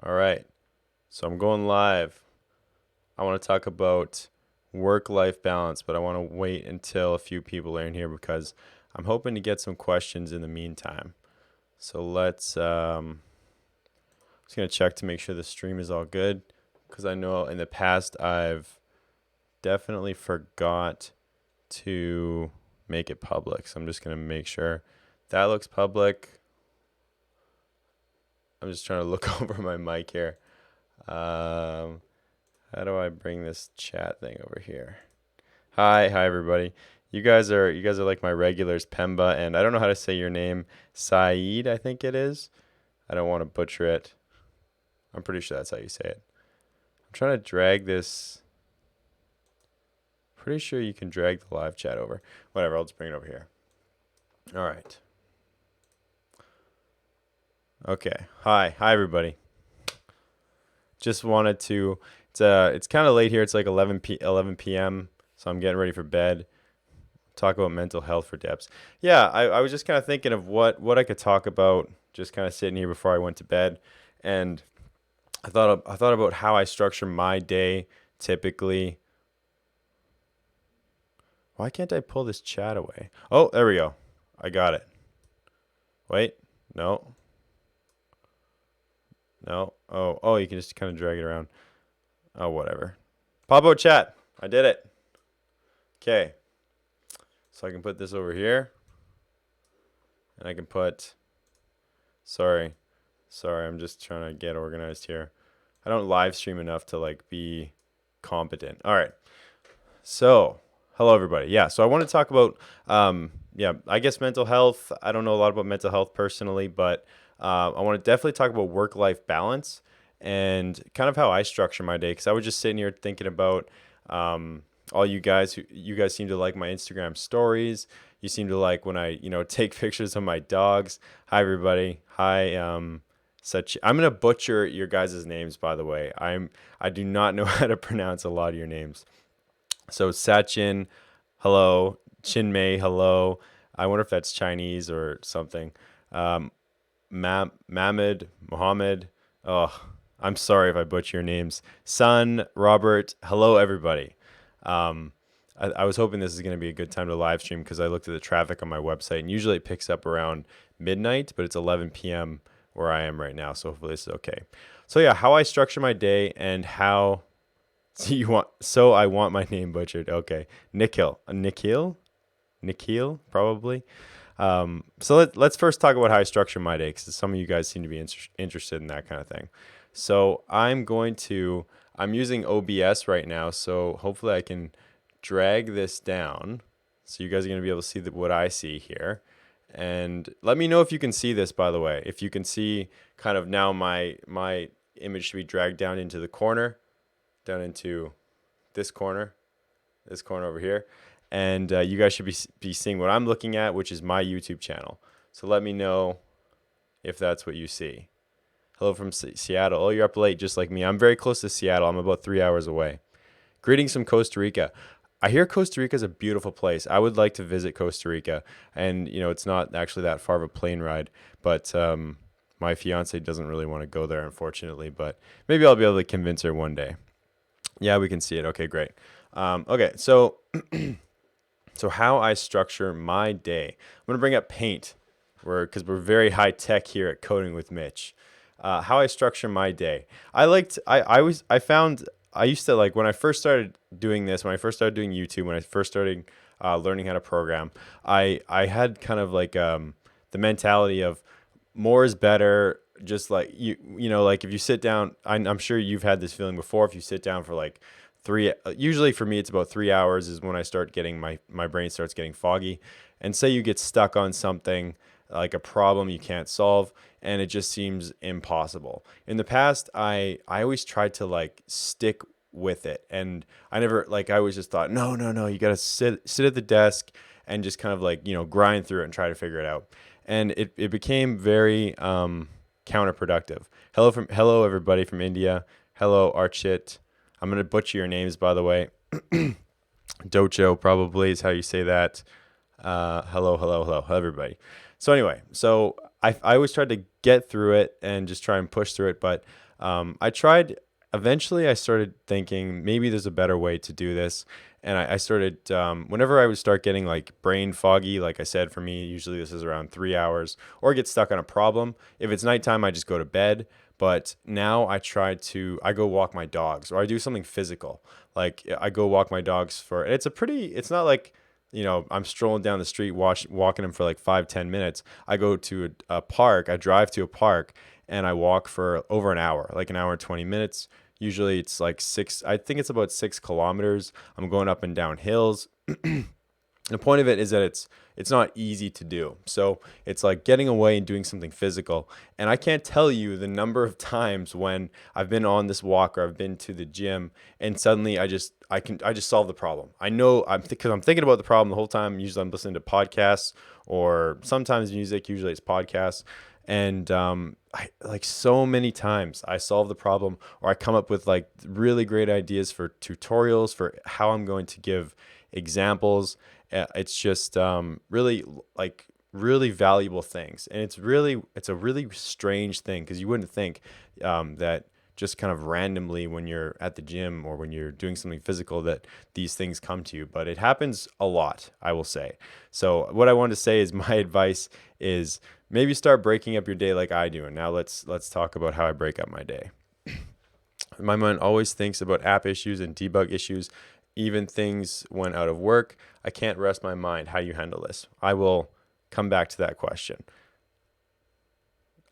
All right. So I'm going live. I want to talk about work-life balance, but I want to wait until a few people are in here because I'm hoping to get some questions in the meantime. So just gonna check to make sure the stream is all good because I know in the past I've definitely forgot to make it public. So I'm just gonna make sure that looks public. I'm just trying to look over my mic here. How do I bring this chat thing over here? Hi everybody. You guys are like my regulars, Pemba, and I don't know how to say your name, Saeed, I think it is. I don't want to butcher it. I'm pretty sure that's how you say it. I'm trying to drag this. Pretty sure you can drag the live chat over. Whatever, I'll just bring it over here. All right. Okay. Hi everybody. Just wanted to. It's kind of late here. It's like 11 p.m. So I'm getting ready for bed. Talk about mental health for Debs. Yeah, I was just kind of thinking of what I could talk about. Just kind of sitting here before I went to bed, and I thought about how I structure my day typically. Why can't I pull this chat away? Oh, there we go. I got it. Wait, no. No. Oh, you can just kind of drag it around. Oh, whatever. Pop out chat. I did it. Okay. So I can put this over here. And I can put, sorry, I'm just trying to get organized here. I don't live stream enough to like be competent. All right. So, hello everybody. Yeah, so I want to talk about, I guess mental health. I don't know a lot about mental health personally, but I want to definitely talk about work-life balance and kind of how I structure my day. Because I was just sitting here thinking about all you guys. You guys seem to like my Instagram stories. You seem to like when I, take pictures of my dogs. Hi everybody. Hi. I'm gonna butcher your guys' names, by the way. I do not know how to pronounce a lot of your names. So Sachin, hello. Chinmay, hello. I wonder if that's Chinese or something. Um, Mohammed. Oh, I'm sorry if I butcher your names. Sun, Robert, hello everybody. I was hoping this is going to be a good time to live stream because I looked at the traffic on my website and usually it picks up around midnight, but it's 11 p.m. where I am right now, so hopefully this is okay. So yeah, how I structure my day and how I want my name butchered. Okay, Nikhil, probably. So let's first talk about how I structure my day because some of you guys seem to be interested in that kind of thing. So I'm using OBS right now, so hopefully I can drag this down. So you guys are going to be able to see what I see here. And let me know if you can see this, by the way. If you can see kind of now my image should be dragged down into the corner, down into this corner over here. And you guys should be seeing what I'm looking at, which is my YouTube channel. So let me know if that's what you see. Hello from Seattle. Oh, you're up late, just like me. I'm very close to Seattle. I'm about 3 hours away. Greetings from Costa Rica. I hear Costa Rica is a beautiful place. I would like to visit Costa Rica. And, it's not actually that far of a plane ride. But my fiance doesn't really want to go there, unfortunately. But maybe I'll be able to convince her one day. Yeah, we can see it. Okay, great. Okay, so so how I structure my day. I'm going to bring up Paint because we're very high tech here at Coding with Mitch. How I structure my day. I used to like when I first started doing this, when I first started doing YouTube, when I first started learning how to program, I had kind of like the mentality of more is better. Just like like if you sit down, I'm sure you've had this feeling before. If you sit down for like usually for me, it's about 3 hours is when I start getting my brain starts getting foggy. And say you get stuck on something like a problem you can't solve and it just seems impossible. In the past, I always tried to like stick with it. And I always just thought, no, you got to sit at the desk and just kind of like, grind through it and try to figure it out. And it became very counterproductive. Hello everybody from India. Hello Archit. I'm going to butcher your names, by the way. Docho probably is how you say that. Hello, everybody. So anyway, I always tried to get through it and just try and push through it. But I tried, eventually I started thinking maybe there's a better way to do this. And I started, whenever I would start getting like brain foggy, like I said, for me, usually this is around 3 hours, or get stuck on a problem. If it's nighttime, I just go to bed. But now I go walk my dogs, or I do something physical. Like I go walk my dogs it's not like, I'm strolling down the street, walking them for like 5, 10 minutes. I go to a park, I drive to a park, and I walk for over an hour, like an hour and 20 minutes. Usually it's like I think it's about 6 kilometers. I'm going up and down hills. The point of it is that it's not easy to do. So it's like getting away and doing something physical. And I can't tell you the number of times when I've been on this walk or I've been to the gym and suddenly I just solve the problem. I know because I'm thinking about the problem the whole time. Usually I'm listening to podcasts or sometimes music. Usually it's podcasts. And I like so many times I solve the problem, or I come up with like really great ideas for tutorials for how I'm going to give examples. It's just really like really valuable things, and it's a really strange thing because you wouldn't think that just kind of randomly when you're at the gym or when you're doing something physical that these things come to you, but it happens a lot, I will say. So what I wanted to say is my advice is maybe start breaking up your day like I do. And now let's talk about how I break up my day. My mind always thinks about app issues and debug issues, even things when out of work. I can't rest my mind. How do you handle this? I will come back to that question.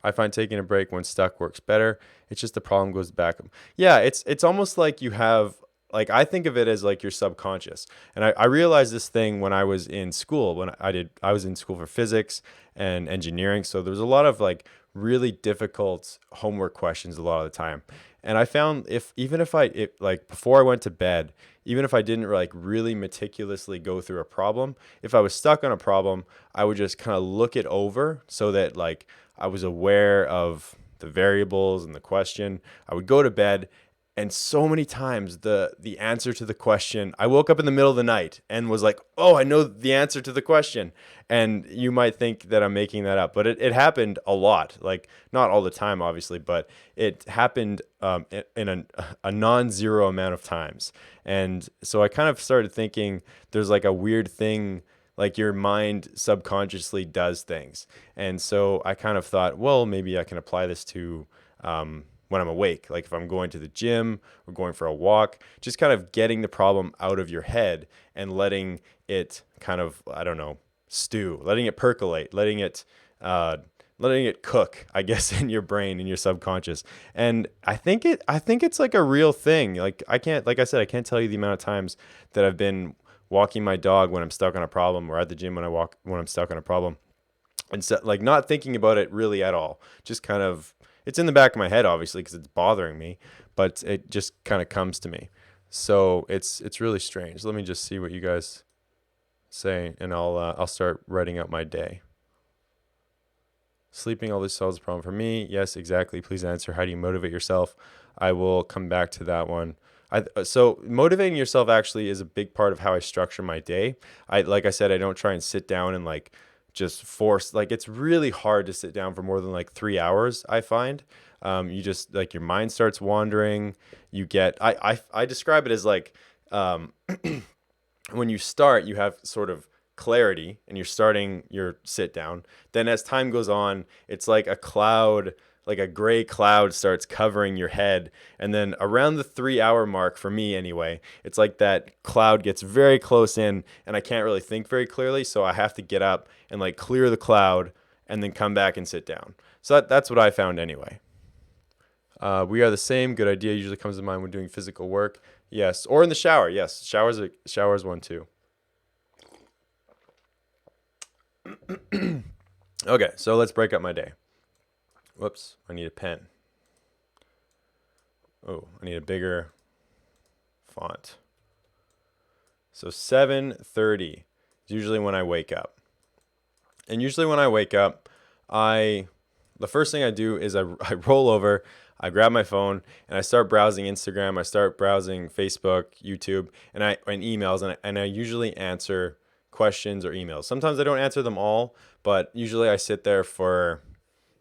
I find taking a break when stuck works better. It's just the problem goes back. Yeah, it's almost like you have, like, I think of it as like your subconscious. And I realized this thing when I was in school. I was in school for physics and engineering. So there was a lot of like really difficult homework questions a lot of the time. And I found even if like before I went to bed, even if I didn't like really meticulously go through a problem, if I was stuck on a problem, I would just kind of look it over so that like I was aware of the variables and the question. I would go to bed, and so many times the answer to the question, I woke up in the middle of the night and was like, oh, I know the answer to the question. And you might think that I'm making that up, but it happened a lot. Like not all the time, obviously, but it happened in a non-zero amount of times. And so I kind of started thinking there's like a weird thing, like your mind subconsciously does things. And so I kind of thought, well, maybe I can apply this to when I'm awake. Like if I'm going to the gym or going for a walk, just kind of getting the problem out of your head and letting it kind of, I don't know, stew, letting it percolate, letting it cook, I guess, in your brain, in your subconscious. And I think it's like a real thing. Like like I said, I can't tell you the amount of times that I've been walking my dog when I'm stuck on a problem, or at the gym when I'm stuck on a problem, and so, like not thinking about it really at all. Just kind of, it's in the back of my head, obviously, because it's bothering me, but it just kind of comes to me. So it's really strange. Let me just see what you guys say, and I'll start writing out my day. Sleeping always solves the problem for me. Yes, exactly. Please answer. How do you motivate yourself? I will come back to that one. So motivating yourself actually is a big part of how I structure my day. Like I said, I don't try and sit down and like just force, like it's really hard to sit down for more than like 3 hours, I find. You just like your mind starts wandering. I describe it as like when you start, you have sort of clarity and you're starting your sit down. Then as time goes on, it's like a cloud, like a gray cloud starts covering your head. And then around the 3 hour mark, for me anyway, it's like that cloud gets very close in and I can't really think very clearly. So I have to get up and like clear the cloud and then come back and sit down. So that's what I found anyway. We are the same. Good idea usually comes to mind when doing physical work. Yes. Or in the shower. Yes. Showers one too. Okay. So let's break up my day. Whoops. I need a pen. Oh, I need a bigger font. So 7:30 is usually when I wake up. And usually when I wake up, the first thing I do is I roll over, I grab my phone, and I start browsing Instagram. I start browsing Facebook, YouTube, and emails, and I usually answer questions or emails. Sometimes I don't answer them all, but usually I sit there for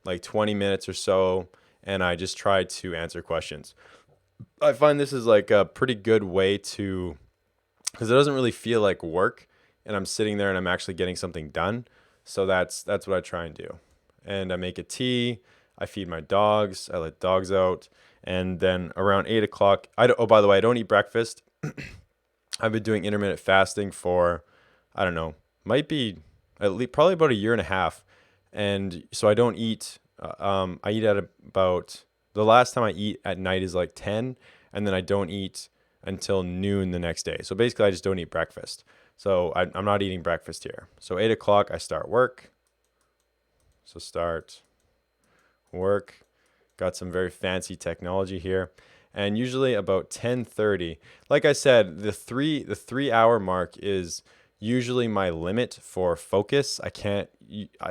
like 20 minutes or so, and I just try to answer questions. I find this is like a pretty good way to, because it doesn't really feel like work, and I'm sitting there and I'm actually getting something done. So that's what I try and do. And I make a tea. I feed my dogs. I let dogs out, and then around 8 o'clock, oh, by the way, I don't eat breakfast. I've been doing intermittent fasting for, I don't know, might be at least probably about a year and a half, and so I don't eat. I eat at about, the last time I eat at night is like 10, and then I don't eat until noon the next day. So basically, I just don't eat breakfast. So I'm not eating breakfast here. So 8 o'clock, I start work. So start work. Got some very fancy technology here. And usually about 10:30, like I said, the 3 hour mark is usually my limit for focus. I can't,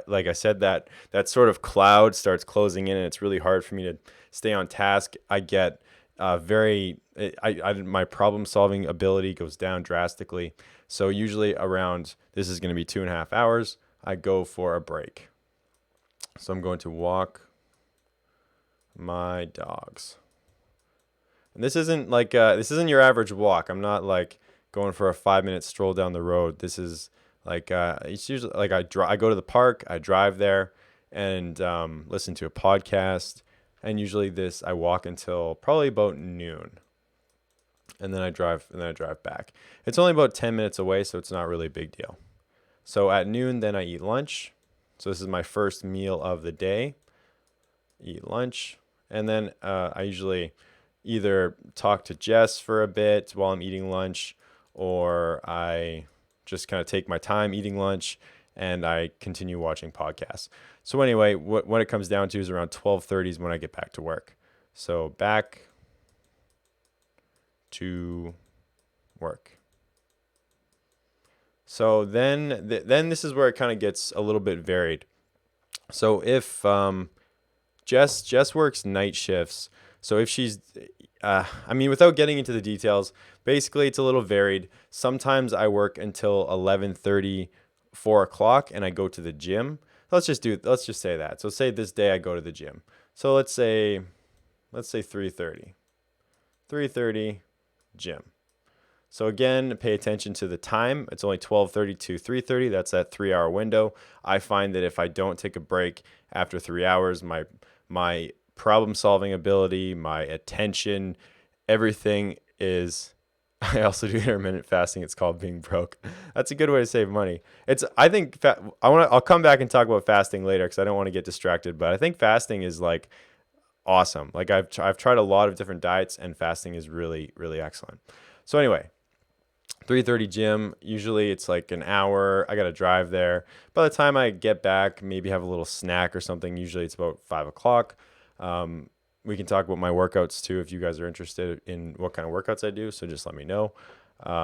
like I said, that sort of cloud starts closing in, and it's really hard for me to stay on task. I get my problem solving ability goes down drastically. So usually around, this is going to be 2.5 hours, I go for a break. So I'm going to walk my dogs. And this isn't like this isn't your average walk. I'm not like going for a 5 minute stroll down the road. This is like it's usually like I go to the park, I drive there, and listen to a podcast. And usually I walk until probably about noon, and then I drive back. It's only about 10 minutes away, so it's not really a big deal. So at noon, then I eat lunch. So this is my first meal of the day. Eat lunch, and then I usually either talk to Jess for a bit while I'm eating lunch, or I just kind of take my time eating lunch and I continue watching podcasts. So anyway, what it comes down to is around 12:30 is when I get back to work. So back to work. So then this is where it kind of gets a little bit varied. So if Jess works night shifts, so if she's I mean, without getting into the details, basically it's a little varied. Sometimes I work until 11:30, 4 o'clock, and I go to the gym. Let's just say that. So say this day I go to the gym. So let's say 3:30. 3:30 gym. So again, pay attention to the time. It's only 12:30 to 3:30. That's that 3 hour window. I find that if I don't take a break after 3 hours, my problem solving ability, my attention, everything is. I also do intermittent fasting. It's called being broke. That's a good way to save money. I think I'll come back and talk about fasting later because I don't want to get distracted. But I think fasting is like awesome. Like I've tried a lot of different diets, and fasting is really, really excellent. So anyway, 3:30 gym. Usually it's like an hour. I got to drive there. By the time I get back, maybe have a little snack or something. Usually it's about 5 o'clock. We can talk about my workouts too if you guys are interested in what kind of workouts I do. So just let me know.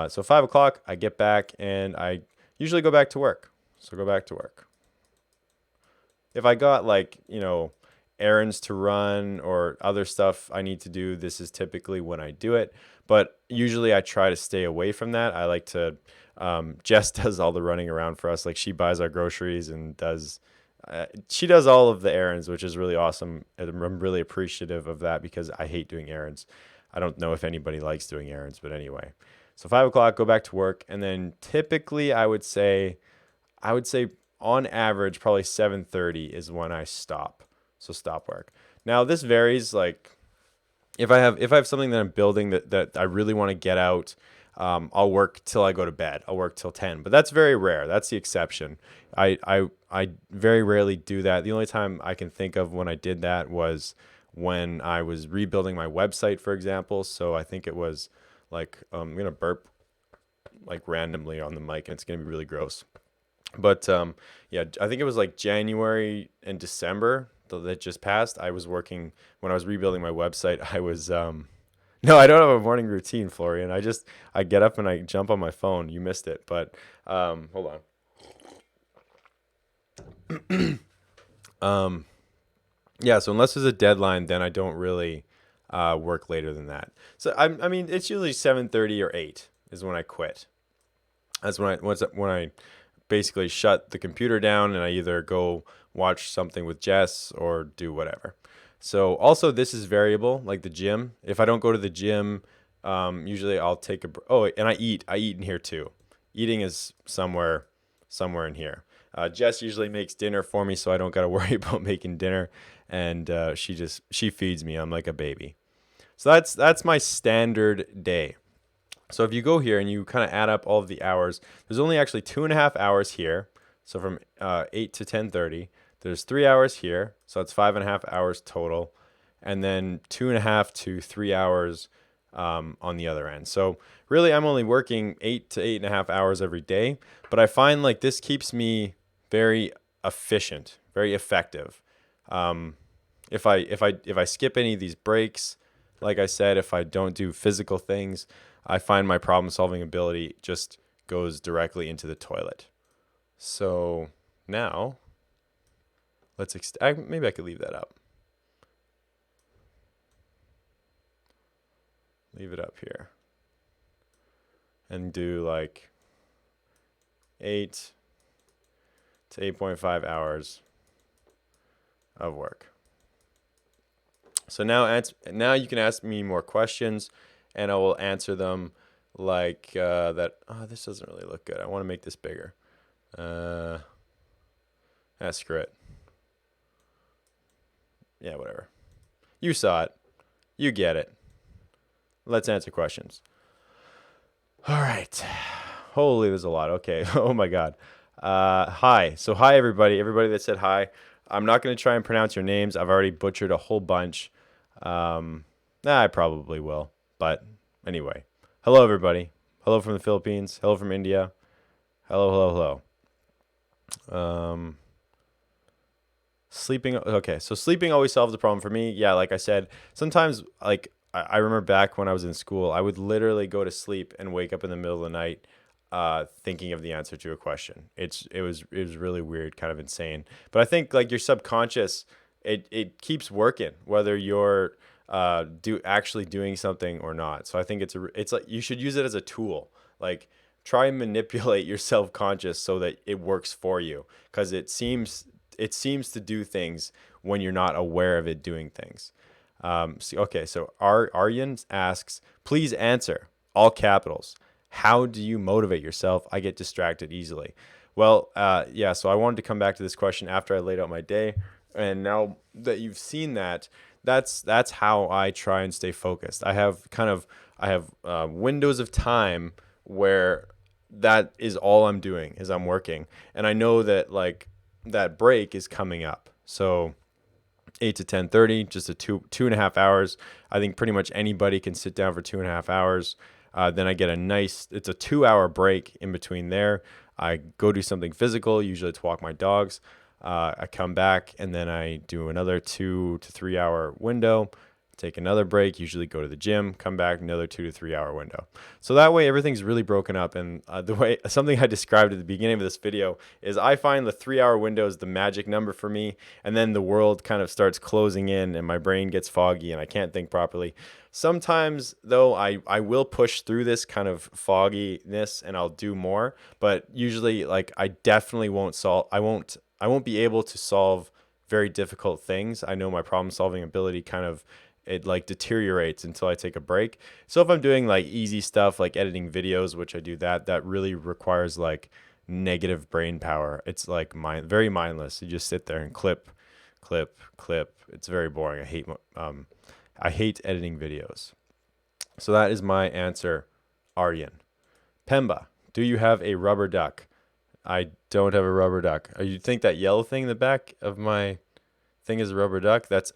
So 5 o'clock, I get back and I usually go back to work. So go back to work. If I got like, errands to run or other stuff I need to do, this is typically when I do it. But usually I try to stay away from that. I like to, Jess does all the running around for us. Like she buys our groceries and she does all of the errands, which is really awesome. I'm really appreciative of that because I hate doing errands. I don't know if anybody likes doing errands, but anyway. So 5 o'clock, go back to work. And then typically I would say on average, probably 7:30 is when I stop. So stop work. Now this varies. Like if I have something that I'm building that I really want to get out, I'll work till I go to bed. I'll work till 10, but that's very rare. That's the exception. I very rarely do that. The only time I can think of when I did that was when I was rebuilding my website, for example. So I think it was like, I'm going to burp like randomly on the mic and it's going to be really gross. But yeah, I think it was like January and December that just passed. I was working when I was rebuilding my website. I was no, I don't have a morning routine, Florian. I get up and I jump on my phone. You missed it, but hold on. Yeah, so unless there's a deadline, then I don't really work later than that. So I mean, it's usually 7:30 or 8 is when I quit. That's when I basically shut the computer down and I either go watch something with Jess, or do whatever. So also this is variable, like the gym. If I don't go to the gym, usually I'll take and I eat. I eat in here too. Eating is somewhere in here. Jess usually makes dinner for me, so I don't got to worry about making dinner. And she feeds me. I'm like a baby. So that's my standard day. So if you go here and you kind of add up all of the hours, there's only actually 2.5 hours here. So from 8 to 10:30, there's 3 hours here. So that's 5.5 hours total. And then 2.5 to 3 hours on the other end. So really, I'm only working 8 to 8.5 hours every day. But I find like this keeps me very efficient, very effective. If I skip any of these breaks, like I said, if I don't do physical things, I find my problem solving ability just goes directly into the toilet. So now maybe I could leave that up. Leave it up here. And do like 8 to 8.5 hours of work. So now you can ask me more questions, and I will answer them like that. Oh, this doesn't really look good. I want to make this bigger. Screw it. Yeah, whatever. You saw it. You get it. Let's answer questions. All right. Holy, there's a lot. Okay. Oh my God. Hi. So hi everybody. Everybody that said hi. I'm not going to try and pronounce your names. I've already butchered a whole bunch. I probably will. But anyway. Hello everybody. Hello from the Philippines. Hello from India. Hello. Sleeping. Okay. So sleeping always solves the problem for me. Yeah. Like I said, sometimes like I remember back when I was in school, I would literally go to sleep and wake up in the middle of the night thinking of the answer to a question. It was really weird, kind of insane. But I think like your subconscious, it keeps working whether you're actually doing something or not. So I think it's like you should use it as a tool. Like try and manipulate your self-conscious so that it works for you, because it seems to do things when you're not aware of it doing things. So Aryan asks, please answer, all capitals. How do you motivate yourself? I get distracted easily. Well, so I wanted to come back to this question after I laid out my day. And now that you've seen that, that's how I try and stay focused. I have windows of time where that is all I'm doing is I'm working. And I know that like that break is coming up. So 8 to 10:30, just a 2.5 hours. I think pretty much anybody can sit down for 2.5 hours. Then I get it's a 2-hour break in between there. I go do something physical, usually to walk my dogs. I come back and then I do another 2 to 3 hour window, take another break, usually go to the gym, come back, another 2 to 3 hour window. So that way everything's really broken up. And something I described at the beginning of this video is I find the 3-hour window is the magic number for me. And then the world kind of starts closing in and my brain gets foggy and I can't think properly. Sometimes though, I will push through this kind of fogginess and I'll do more, but usually like I definitely won't I won't be able to solve very difficult things. I know my problem solving ability it like deteriorates until I take a break. So if I'm doing like easy stuff like editing videos, which I do that really requires like negative brain power. It's like very mindless. You just sit there and clip. It's very boring. I hate editing videos. So that is my answer, Aryan. Pemba, do you have a rubber duck? I don't have a rubber duck. You think that yellow thing in the back of my thing is a rubber duck? That's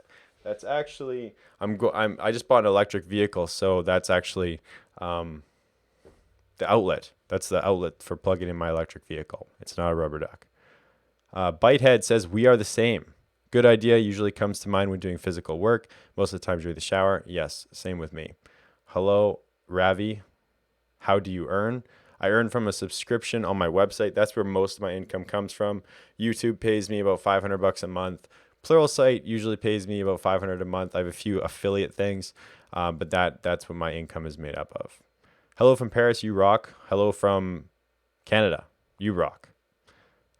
actually I just bought an electric vehicle, so that's actually the outlet. That's the outlet for plugging in my electric vehicle. It's not a rubber duck. Bitehead says we are the same. Good idea usually comes to mind when doing physical work. Most of the time during the shower. Yes, same with me. Hello, Ravi. How do you earn? I earn from a subscription on my website. That's where most of my income comes from. YouTube pays me about $500 a month. Pluralsight usually pays me about $500 a month. I have a few affiliate things, but that's what my income is made up of. Hello from Paris, you rock. Hello from Canada, you rock.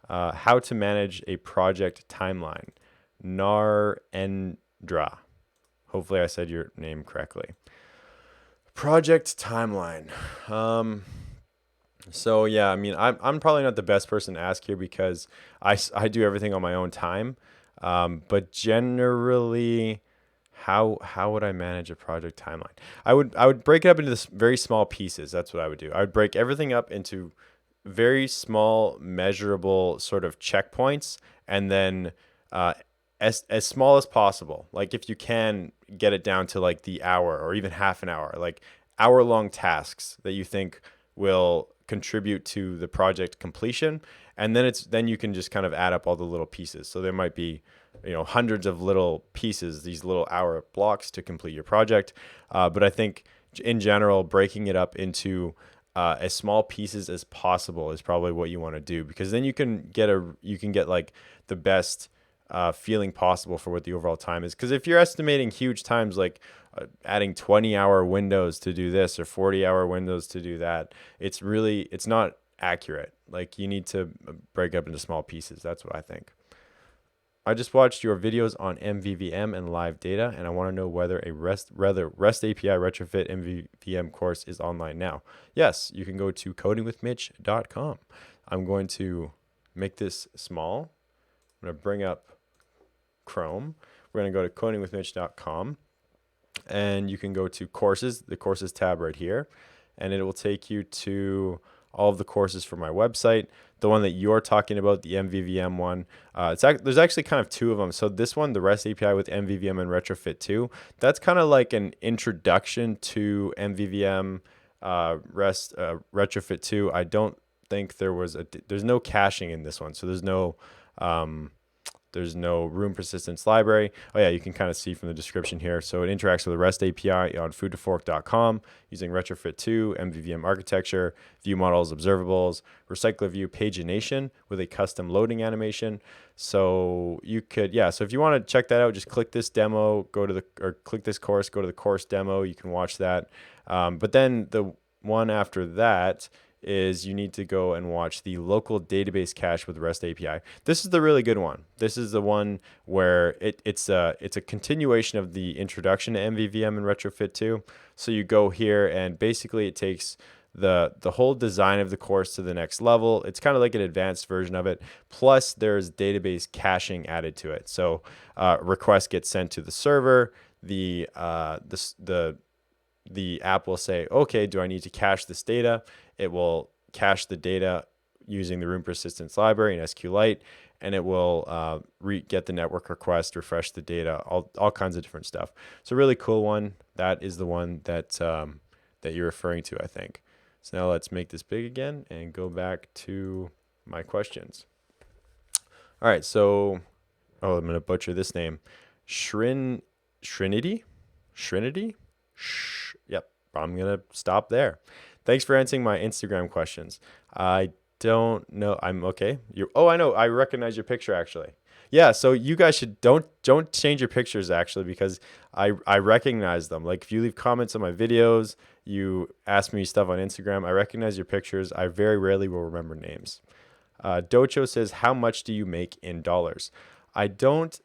How to manage a project timeline. Narendra. Hopefully I said your name correctly. Project timeline. So yeah, I mean, I'm probably not the best person to ask here because I do everything on my own time. But generally, how would I manage a project timeline? I would break it up into this very small pieces. That's what I would do. I would break everything up into very small, measurable sort of checkpoints, and then uh, as small as possible. Like if you can get it down to like the hour or even half an hour, like hour-long tasks that you think will contribute to the project completion, and then you can just kind of add up all the little pieces. So there might be hundreds of little pieces, these little hour blocks to complete your project. But I think in general, breaking it up into as small pieces as possible is probably what you want to do, because then you can get like the best feeling possible for what the overall time is. Because if you're estimating huge times, like adding 20-hour windows to do this or 40-hour windows to do that, it's not accurate. Like you need to break up into small pieces. That's what I think. I just watched your videos on MVVM and live data, and I want to know whether a REST API retrofit MVVM course is online now. Yes, you can go to codingwithmitch.com. I'm going to make this small. I'm going to bring up Chrome. We're going to go to codingwithmitch.com, and you can go to courses, the courses tab right here, and it will take you to all of the courses for my website. The one that you're talking about, the MVVM one, there's actually kind of two of them. So this one, the REST API with MVVM and Retrofit 2, that's kind of like an introduction to MVVM REST Retrofit 2. I don't think there's no caching in this one. So there's no room persistence library. Oh yeah, you can kind of see from the description here. So it interacts with the REST API on food2fork.com using Retrofit 2, MVVM architecture, view models, observables, recycler view pagination with a custom loading animation. So you could, so if you want to check that out, just click this demo, click this course, go to the course demo. You can watch that. But then the one after that is you need to go and watch the local database cache with REST API. This is the really good one. This is the one where it's a continuation of the introduction to MVVM and Retrofit 2. So you go here and basically it takes the whole design of the course to the next level. It's kind of like an advanced version of it. Plus there's database caching added to it. So requests get sent to the server. The app will say, okay, do I need to cache this data? It will cache the data using the room persistence library and SQLite, and it will get the network request, refresh the data, all kinds of different stuff. So really cool one. That is the one that you're referring to, I think. So now let's make this big again and go back to my questions. All right, so I'm going to butcher this name. Shrinity? Yep, I'm going to stop there. Thanks for answering my Instagram questions. I don't know. I'm okay. I know. I recognize your picture actually. Yeah, so you guys should don't change your pictures actually, because I recognize them. Like if you leave comments on my videos, you ask me stuff on Instagram, I recognize your pictures. I very rarely will remember names. Docho says, how much do you make in dollars? I don't,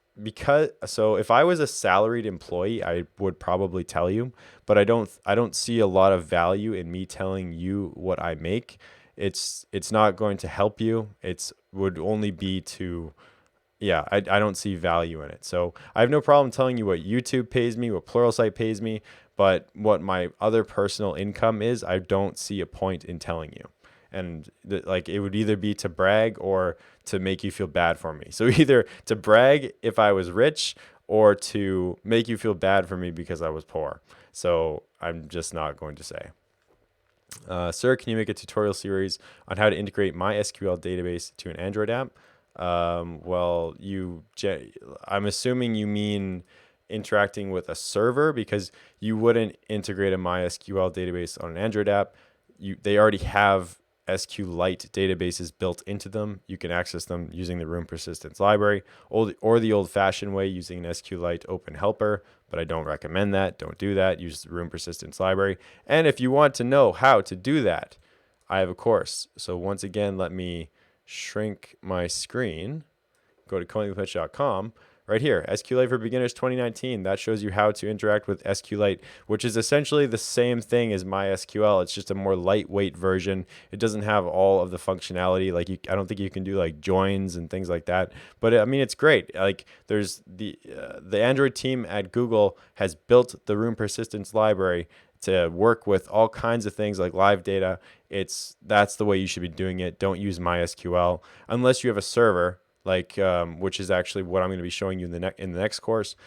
so if I was a salaried employee, I would probably tell you, but I don't see a lot of value in me telling you what I make. It's not going to help you. Would only be to, I don't see value in it. So I have no problem telling you what YouTube pays me, what Pluralsight pays me, but what my other personal income is, I don't see a point in telling you. And it would either be to brag or to make you feel bad for me. So either to brag if I was rich or to make you feel bad for me because I was poor. So I'm just not going to say. Sir, can you make a tutorial series on how to integrate MySQL database to an Android app? Well, I'm assuming you mean interacting with a server, because you wouldn't integrate a MySQL database on an Android app. They already have SQLite databases built into them. You can access them using the room persistence library or the old-fashioned way using an SQLite open helper, but I don't recommend that. Don't do that. Use the room persistence library. And if you want to know how to do that, I have a course. So once again, let me shrink my screen, go to codingwithmitch.com. Right here, SQLite for Beginners 2019. That shows you how to interact with SQLite, which is essentially the same thing as MySQL. It's just a more lightweight version. It doesn't have all of the functionality. Like I don't think you can do like joins and things like that. But I mean, it's great. Like there's the Android team at Google has built the room persistence library to work with all kinds of things like live data. That's the way you should be doing it. Don't use MySQL unless you have a server, like which is actually what I'm going to be showing you in the next course.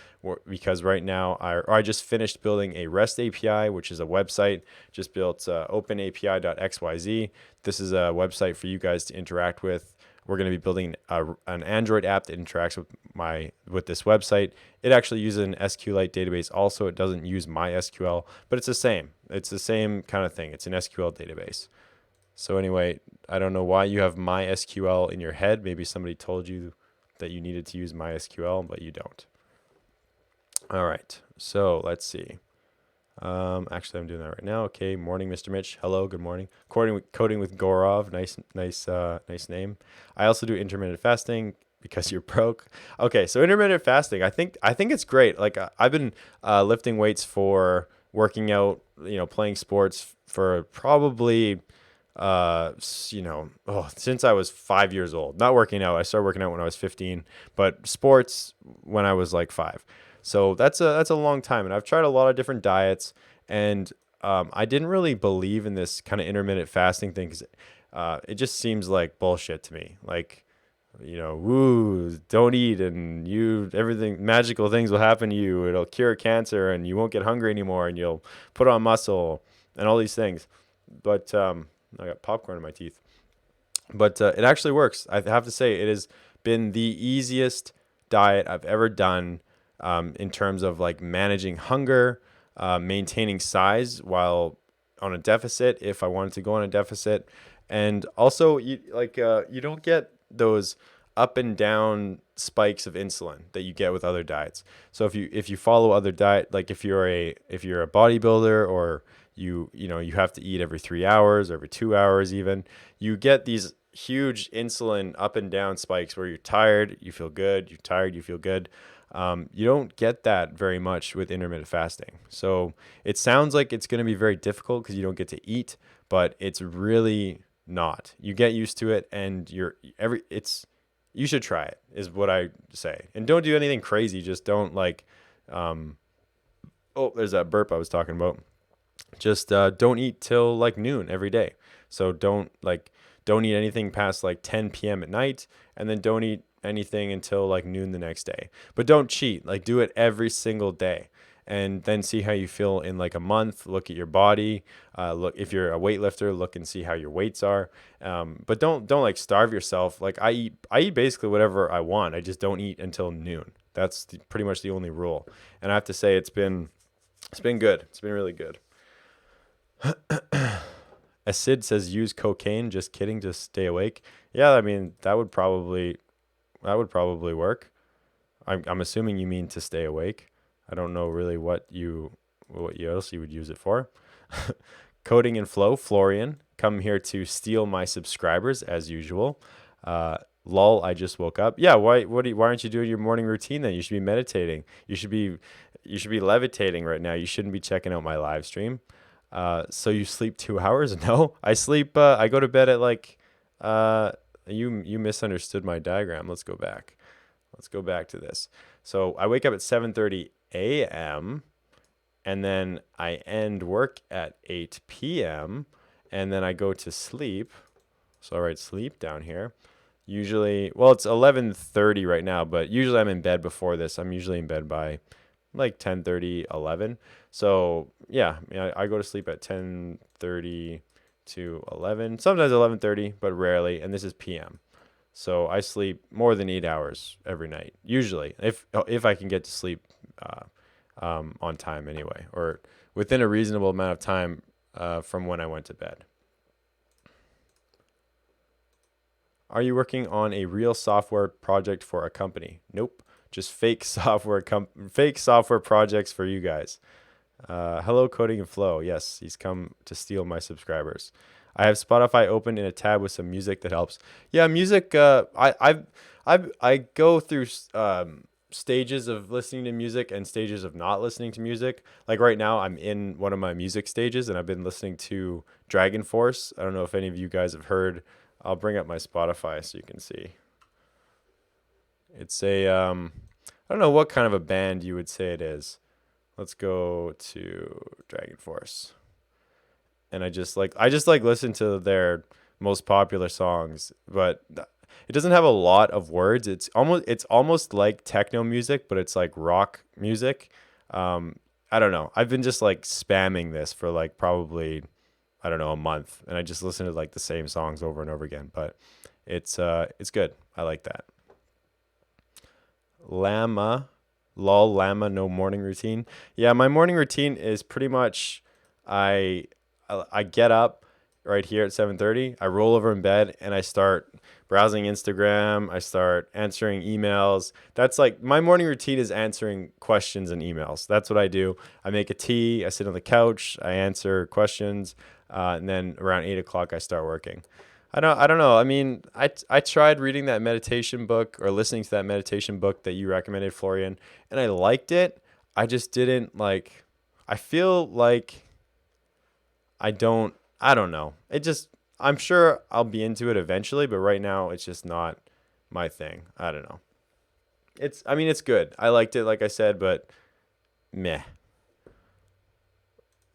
Because right now I just finished building a REST API, which is a website. Just built openapi.xyz. This is a website for you guys to interact with. We're going to be building an Android app that interacts with this website. It actually uses an SQLite database also. It doesn't use MySQL, but it's the same. It's the same kind of thing. It's an SQL database. So anyway, I don't know why you have MySQL in your head. Maybe somebody told you that you needed to use MySQL, but you don't. All right, so let's see. Actually, I'm doing that right now. Okay, morning, Mr. Mitch. Hello, good morning. Coding with Gorov. Nice name. I also do intermittent fasting because you're broke. Okay, so intermittent fasting. I think it's great. Like I've been lifting weights for working out, playing sports for probably since I was 5 years old. Not working out. I started working out when I was 15, but sports when I was like 5. So that's a long time, and I've tried a lot of different diets, and I didn't really believe in this kind of intermittent fasting thing because it just seems like bullshit to me. Like, woo, don't eat, and everything magical things will happen to you. It'll cure cancer, and you won't get hungry anymore, and you'll put on muscle, and all these things. But I got popcorn in my teeth. But it actually works. I have to say, it has been the easiest diet I've ever done. In terms of like managing hunger, maintaining size while on a deficit, if I wanted to go on a deficit. And also you don't get those up and down spikes of insulin that you get with other diets. So if you follow other diet, like if you're a bodybuilder, or you have to eat every 3 hours or every 2 hours even, you get these huge insulin up and down spikes where you're tired, you feel good, you're tired, you feel good. You don't get that very much with intermittent fasting. So it sounds like it's going to be very difficult because you don't get to eat, but it's really not. You get used to it, and you should try it, is what I say. And don't do anything crazy. Just don't there's that burp I was talking about. Just don't eat till like noon every day. So don't eat anything past like 10 p.m. at night, and then don't eat anything until like noon the next day. But don't cheat. Like, do it every single day, and then see how you feel in like a month. Look at your body. Look, if you're a weightlifter, look and see how your weights are. But don't like starve yourself. Like I eat basically whatever I want. I just don't eat until noon. That's pretty much the only rule. And I have to say, it's been good. It's been really good. Sid says use cocaine. Just kidding. Just stay awake. Yeah, I mean that would probably work. I'm assuming you mean to stay awake. I don't know really what else you would use it for. Coding and Flow, Florian, come here to steal my subscribers as usual. Lol, I just woke up. Yeah, why aren't you doing your morning routine then? You should be meditating. You should be levitating right now. You shouldn't be checking out my live stream. So you sleep 2 hours? No, I sleep. I go to bed at like. You misunderstood my diagram. Let's go back. Let's go back to this. So I wake up at 7:30 a.m. and then I end work at 8 p.m. and then I go to sleep. So I write sleep down here. Usually, well, it's 11:30 right now, but usually I'm in bed before this. I'm usually in bed by like 10:30, 11. So yeah, I go to sleep at 10:30 to 11, sometimes 11:30, but rarely. And this is PM. So I sleep more than 8 hours every night, usually, if I can get to sleep on time anyway, or within a reasonable amount of time from when I went to bed. Are you working on a real software project for a company? Nope, just fake software projects for you guys. Hello, Coding and Flow. Yes, he's come to steal my subscribers. I have Spotify open in a tab with some music that helps. Yeah, music. I go through stages of listening to music and stages of not listening to music. Like right now, I'm in one of my music stages, and I've been listening to Dragon Force. I don't know if any of you guys have heard. I'll bring up my Spotify so you can see. It's a I don't know what kind of a band you would say it is. Let's go to Dragon Force. And I just like listen to their most popular songs, but it doesn't have a lot of words. It's almost like techno music, but it's like rock music. I don't know. I've been just like spamming this for like probably I don't know a month, and I just listen to like the same songs over and over again. But it's good. I like that. Llama, lol, llama, no morning routine. Yeah, my morning routine is pretty much I I get up right here at 7:30. I roll over in bed and I start browsing Instagram. I start answering emails. That's like my morning routine is answering questions and emails. That's what I do. I make a tea. I sit on the couch. I answer questions, and then around 8 o'clock I start working. I don't know. I mean, I tried reading that meditation book or listening to that meditation book that you recommended, Florian, and I liked it. I just didn't like. I feel like I don't know. I'm sure I'll be into it eventually, but right now it's just not my thing. I don't know. I mean, it's good. I liked it, like I said, but meh.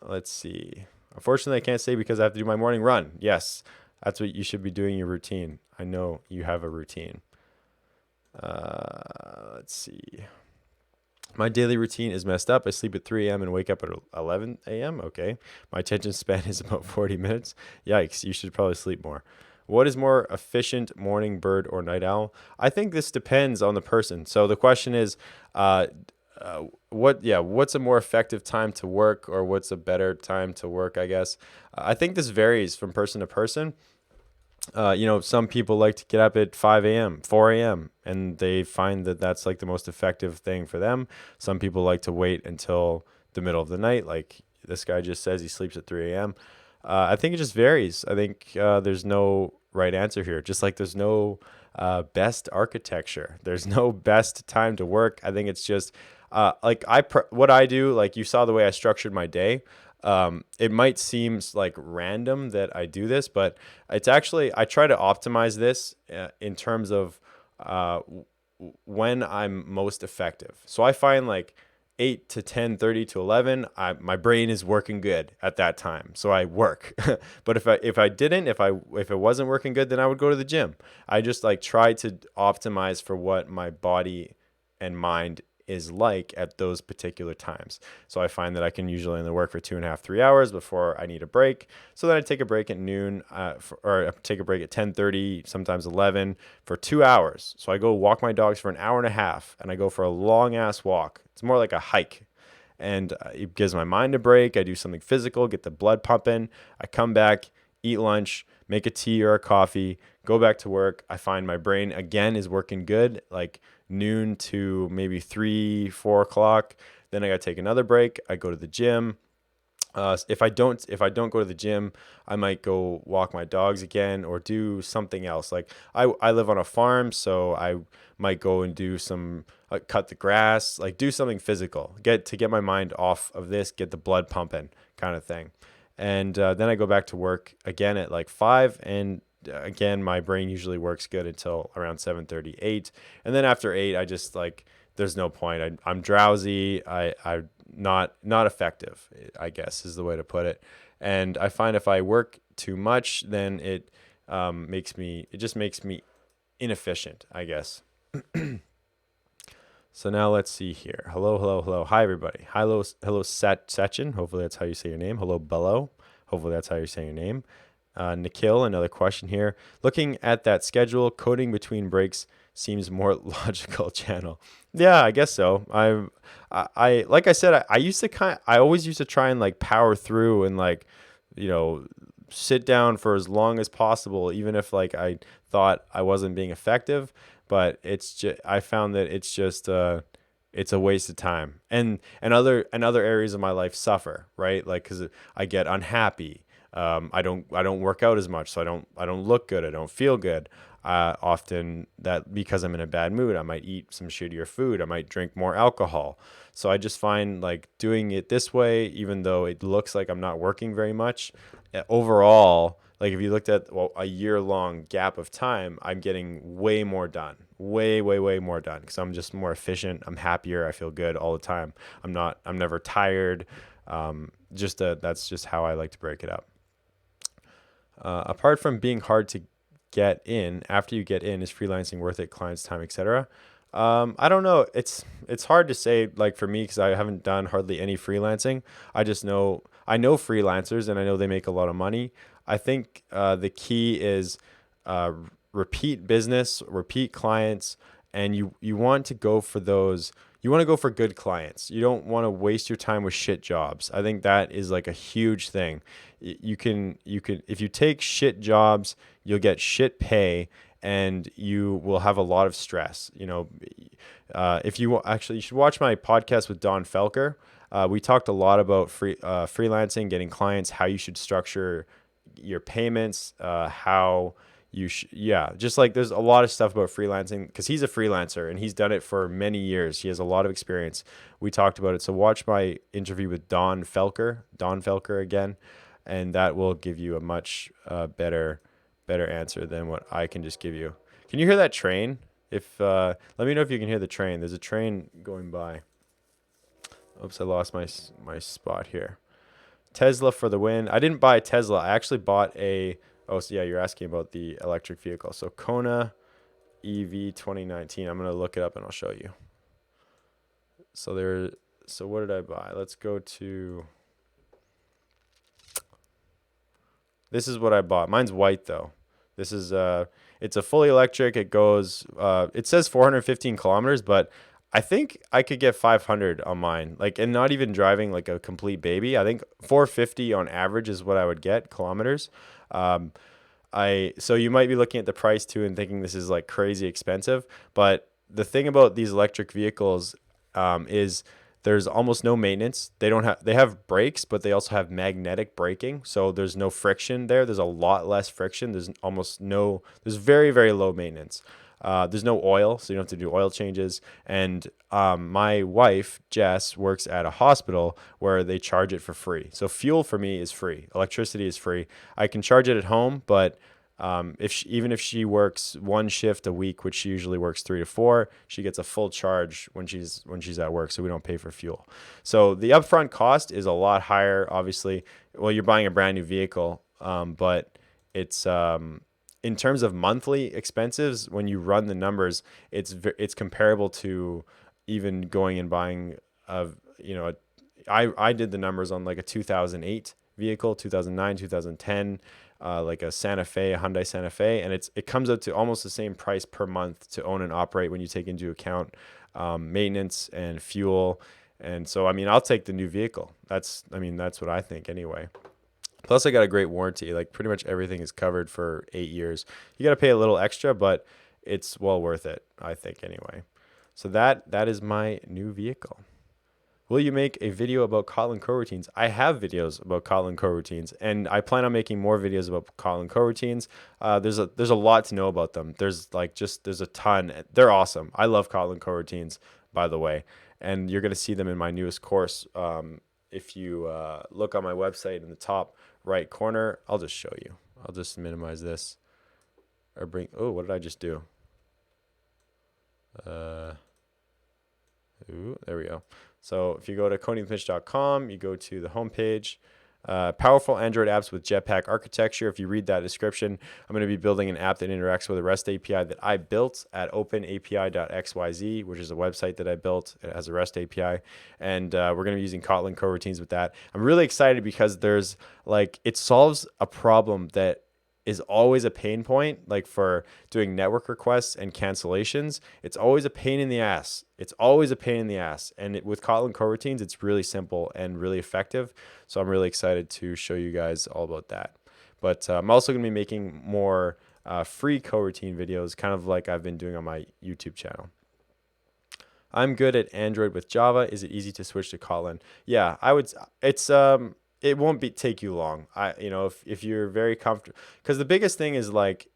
Let's see. Unfortunately, I can't say because I have to do my morning run. Yes, that's what you should be doing your routine. I know you have a routine. Let's see. My daily routine is messed up. I sleep at 3 a.m. and wake up at 11 a.m. Okay. My attention span is about 40 minutes. Yikes. You should probably sleep more. What is more efficient, morning bird or night owl? I think this depends on the person. So the question is, what's a more effective time to work, or what's a better time to work, I guess. I think this varies from person to person. Some people like to get up at 5 a.m., 4 a.m., and they find that that's like the most effective thing for them. Some people like to wait until the middle of the night, like this guy just says he sleeps at 3 a.m. I think it just varies. I think there's no right answer here, just like there's no best architecture. There's no best time to work. I think it's just what I do, like you saw the way I structured my day. It might seem like random that I do this, but it's actually, I try to optimize this in terms of when I'm most effective. So I find like 8 to 10, 30 to 11, my brain is working good at that time. So I work. But if it wasn't working good, then I would go to the gym. I just like try to optimize for what my body and mind is like at those particular times. So I find that I can usually only work for 2.5, 3 hours before I need a break. So then I take a break at noon, or I take a break at 10:30, sometimes 11 for 2 hours. So I go walk my dogs for an hour and a half, and I go for a long ass walk. It's more like a hike. And it gives my mind a break. I do something physical, get the blood pumping. I come back, eat lunch, make a tea or a coffee, go back to work. I find my brain again is working good, like noon to maybe 3, 4 o'clock. Then I got to take another break. I go to the gym. If I don't go to the gym, I might go walk my dogs again or do something else. Like I live on a farm, so I might go and do some cut the grass, like do something physical, get my mind off of this, get the blood pumping, kind of thing. And then I go back to work again at like 5, and again my brain usually works good until around 7:38, and then after 8 I just like there's no point. I'm drowsy. I not effective, I guess is the way to put it. And I find if I work too much, then it just makes me inefficient, I guess. So now let's see here. Hello, hello, hello. Hi, everybody. Hello, Sachin. Hopefully that's how you say your name. Hello, Bello. Hopefully that's how you're saying your name. Nikhil, another question here. Looking at that schedule, coding between breaks seems more logical channel. Yeah, I guess so. I like I said, I always used to try and like power through and like, you know, sit down for as long as possible, even if like I thought I wasn't being effective. But I found that it's a waste of time, and other areas of my life suffer, right? Like because I get unhappy. I don't work out as much, so I don't look good. I don't feel good. Often that because I'm in a bad mood, I might eat some shittier food. I might drink more alcohol. So I just find like doing it this way, even though it looks like I'm not working very much, overall, like if you looked at a year long gap of time, I'm getting way more done, way, way, way more done because I'm just more efficient. I'm happier. I feel good all the time. I'm never tired. That's just how I like to break it up. Apart from being hard to get in, after you get in, is freelancing worth it? Clients, time, etc. I don't know. It's hard to say like for me because I haven't done hardly any freelancing. I know freelancers and I know they make a lot of money. I think the key is uh, repeat business, repeat clients, and you want to go for those. You want to go for good clients. You don't want to waste your time with shit jobs. I think that is like a huge thing. You can if you take shit jobs, you'll get shit pay and you will have a lot of stress. If you actually, you should watch my podcast with Don Felker. We talked a lot about freelancing, getting clients, how you should structure your payments, how yeah, just like there's a lot of stuff about freelancing because he's a freelancer and he's done it for many years. He has a lot of experience. We talked about it. So watch my interview with Don Felker again, and that will give you a much better answer than what I can just give you. Can you hear that train? If Let me know if you can hear the train. There's a train going by. Oops, I lost my spot here. Tesla for the win. I didn't buy a Tesla. I actually bought a. Oh, so yeah, you're asking about the electric vehicle. So Kona EV 2019. I'm gonna look it up and I'll show you. So there. So what did I buy? Let's go to. This is what I bought. Mine's white though. This is it's a fully electric. It says 415 kilometers, but I think I could get 500 on mine. Like, and not even driving like a complete baby. I think 450 on average is what I would get kilometers. Um, so you might be looking at the price too and thinking this is like crazy expensive, but the thing about these electric vehicles is there's almost no maintenance. They have brakes, but they also have magnetic braking, so there's no friction there. There's a lot less friction. There's very, very low maintenance. There's no oil, so you don't have to do oil changes. And my wife, Jess, works at a hospital where they charge it for free. So fuel for me is free. Electricity is free. I can charge it at home, but even if she works one shift a week, which she usually works 3 to 4, she gets a full charge when she's at work, so we don't pay for fuel. So the upfront cost is a lot higher, obviously. Well, you're buying a brand new vehicle, but it's in terms of monthly expenses, when you run the numbers, it's comparable to even going and buying I did the numbers on like a 2008 vehicle, 2009, 2010, like a Hyundai Santa Fe, and it comes out to almost the same price per month to own and operate when you take into account maintenance and fuel. And so, I mean, I'll take the new vehicle. That's what I think anyway. Plus, I got a great warranty. Like pretty much everything is covered for 8 years. You got to pay a little extra, but it's well worth it, I think anyway. So that is my new vehicle. Will you make a video about Kotlin coroutines? I have videos about Kotlin coroutines, and I plan on making more videos about Kotlin coroutines. There's a lot to know about them. There's a ton. They're awesome. I love Kotlin coroutines, by the way, and you're gonna see them in my newest course. If you look on my website in the top right corner, I'll just show you. I'll just minimize this or oh, what did I just do? There we go. So if you go to codingwithmitch.com, you go to the homepage, powerful Android apps with Jetpack architecture. If you read that description, I'm going to be building an app that interacts with a REST API that I built at openapi.xyz, which is a website that I built. It has a REST API, and we're going to be using Kotlin coroutines with that. I'm really excited because it solves a problem that is always a pain point, like for doing network requests and cancellations. It's always a pain in the ass. And with Kotlin coroutines, it's really simple and really effective. So I'm really excited to show you guys all about that. But I'm also going to be making more free coroutine videos, kind of like I've been doing on my YouTube channel. I'm good at Android with Java. Is it easy to switch to Kotlin? Yeah, I would. it won't take you long. If you're very comfortable, because the biggest thing is like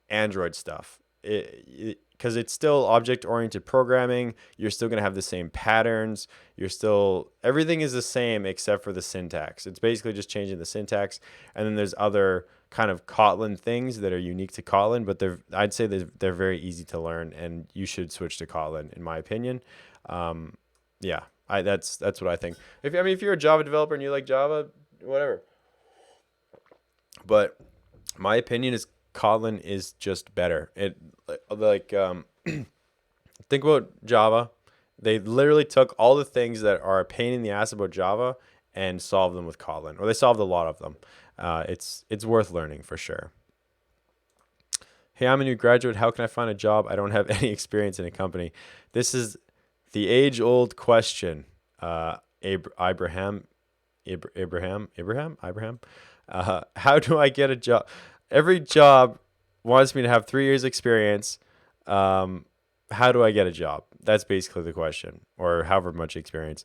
Android stuff. Because it's still object-oriented programming. You're still going to have the same patterns. Everything is the same except for the syntax. It's basically just changing the syntax. And then there's other kind of Kotlin things that are unique to Kotlin, but I'd say they're very easy to learn, and you should switch to Kotlin, in my opinion. Yeah, that's what I think. If you're a Java developer and you like Java, whatever. But my opinion is Kotlin is just better. Think about Java. They literally took all the things that are a pain in the ass about Java and solved them with Kotlin, or they solved a lot of them. It's worth learning for sure. Hey, I'm a new graduate. How can I find a job? I don't have any experience in a company. This is the age-old question. Abraham. How do I get a job? Every job wants me to have 3 years experience. How do I get a job? That's basically the question, or however much experience.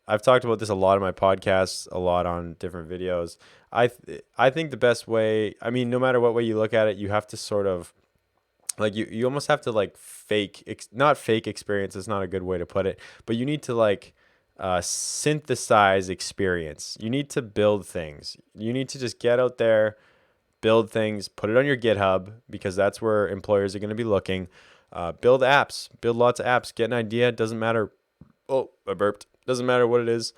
I've talked about this a lot in my podcasts, a lot on different videos. I think the best way, no matter what way you look at it, you have to sort of like you almost have to like not fake experience. It's not a good way to put it, but you need to like synthesize experience. You need to build things. You need to just get out there, build things, put it on your GitHub, because that's where employers are going to be looking. Build apps, build lots of apps, get an idea. It doesn't matter. Oh, I burped. Doesn't matter what it is,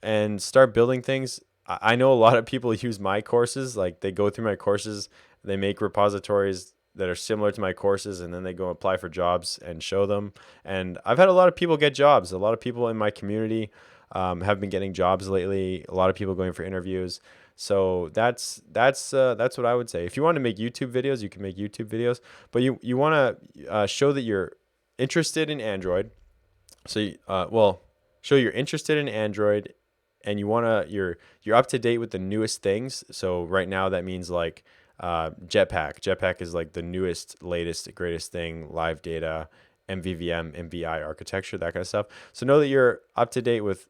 and start building things. I know a lot of people use my courses. Like they go through my courses, they make repositories that are similar to my courses, and then they go apply for jobs and show them. And I've had a lot of people get jobs. A lot of people in my community have been getting jobs lately. A lot of people going for interviews. So that's what I would say. If you want to make YouTube videos, you can make YouTube videos, but you want to show that you're interested in Android. So show you're interested in Android, and you're up to date with the newest things. So right now that means like Jetpack. Jetpack is like the newest, latest, greatest thing, live data, MVVM, MVI architecture, that kind of stuff. So know that you're up to date with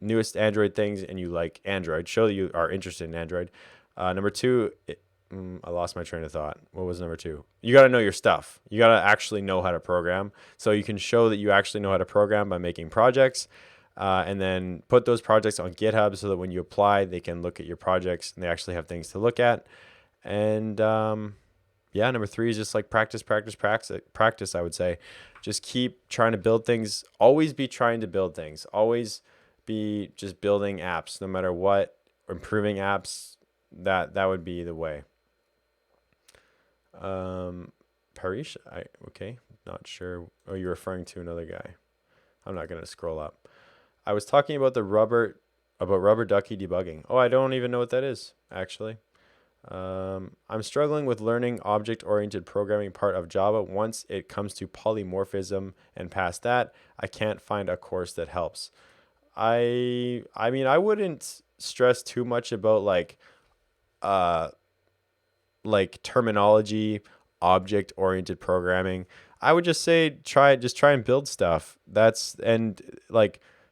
newest Android things, and you like Android. Show that you are interested in Android. Number two, I lost my train of thought. What was number two? You got to know your stuff. You got to actually know how to program. So you can show that you actually know how to program by making projects, and then put those projects on GitHub so that when you apply, they can look at your projects and they actually have things to look at. And number three is just like practice, I would say. Just keep trying to build things. Always be trying to build things. Always be just building apps, no matter what, improving apps. That would be the way. Parish, okay, not sure. Oh, you're referring to another guy. I'm not gonna scroll up. I was talking about rubber ducky debugging. Oh, I don't even know what that is, actually. I'm struggling with learning object-oriented programming part of Java. Once it comes to polymorphism and past that, I can't find a course that helps. I wouldn't stress too much about like terminology, object-oriented programming. I would just say try and build stuff.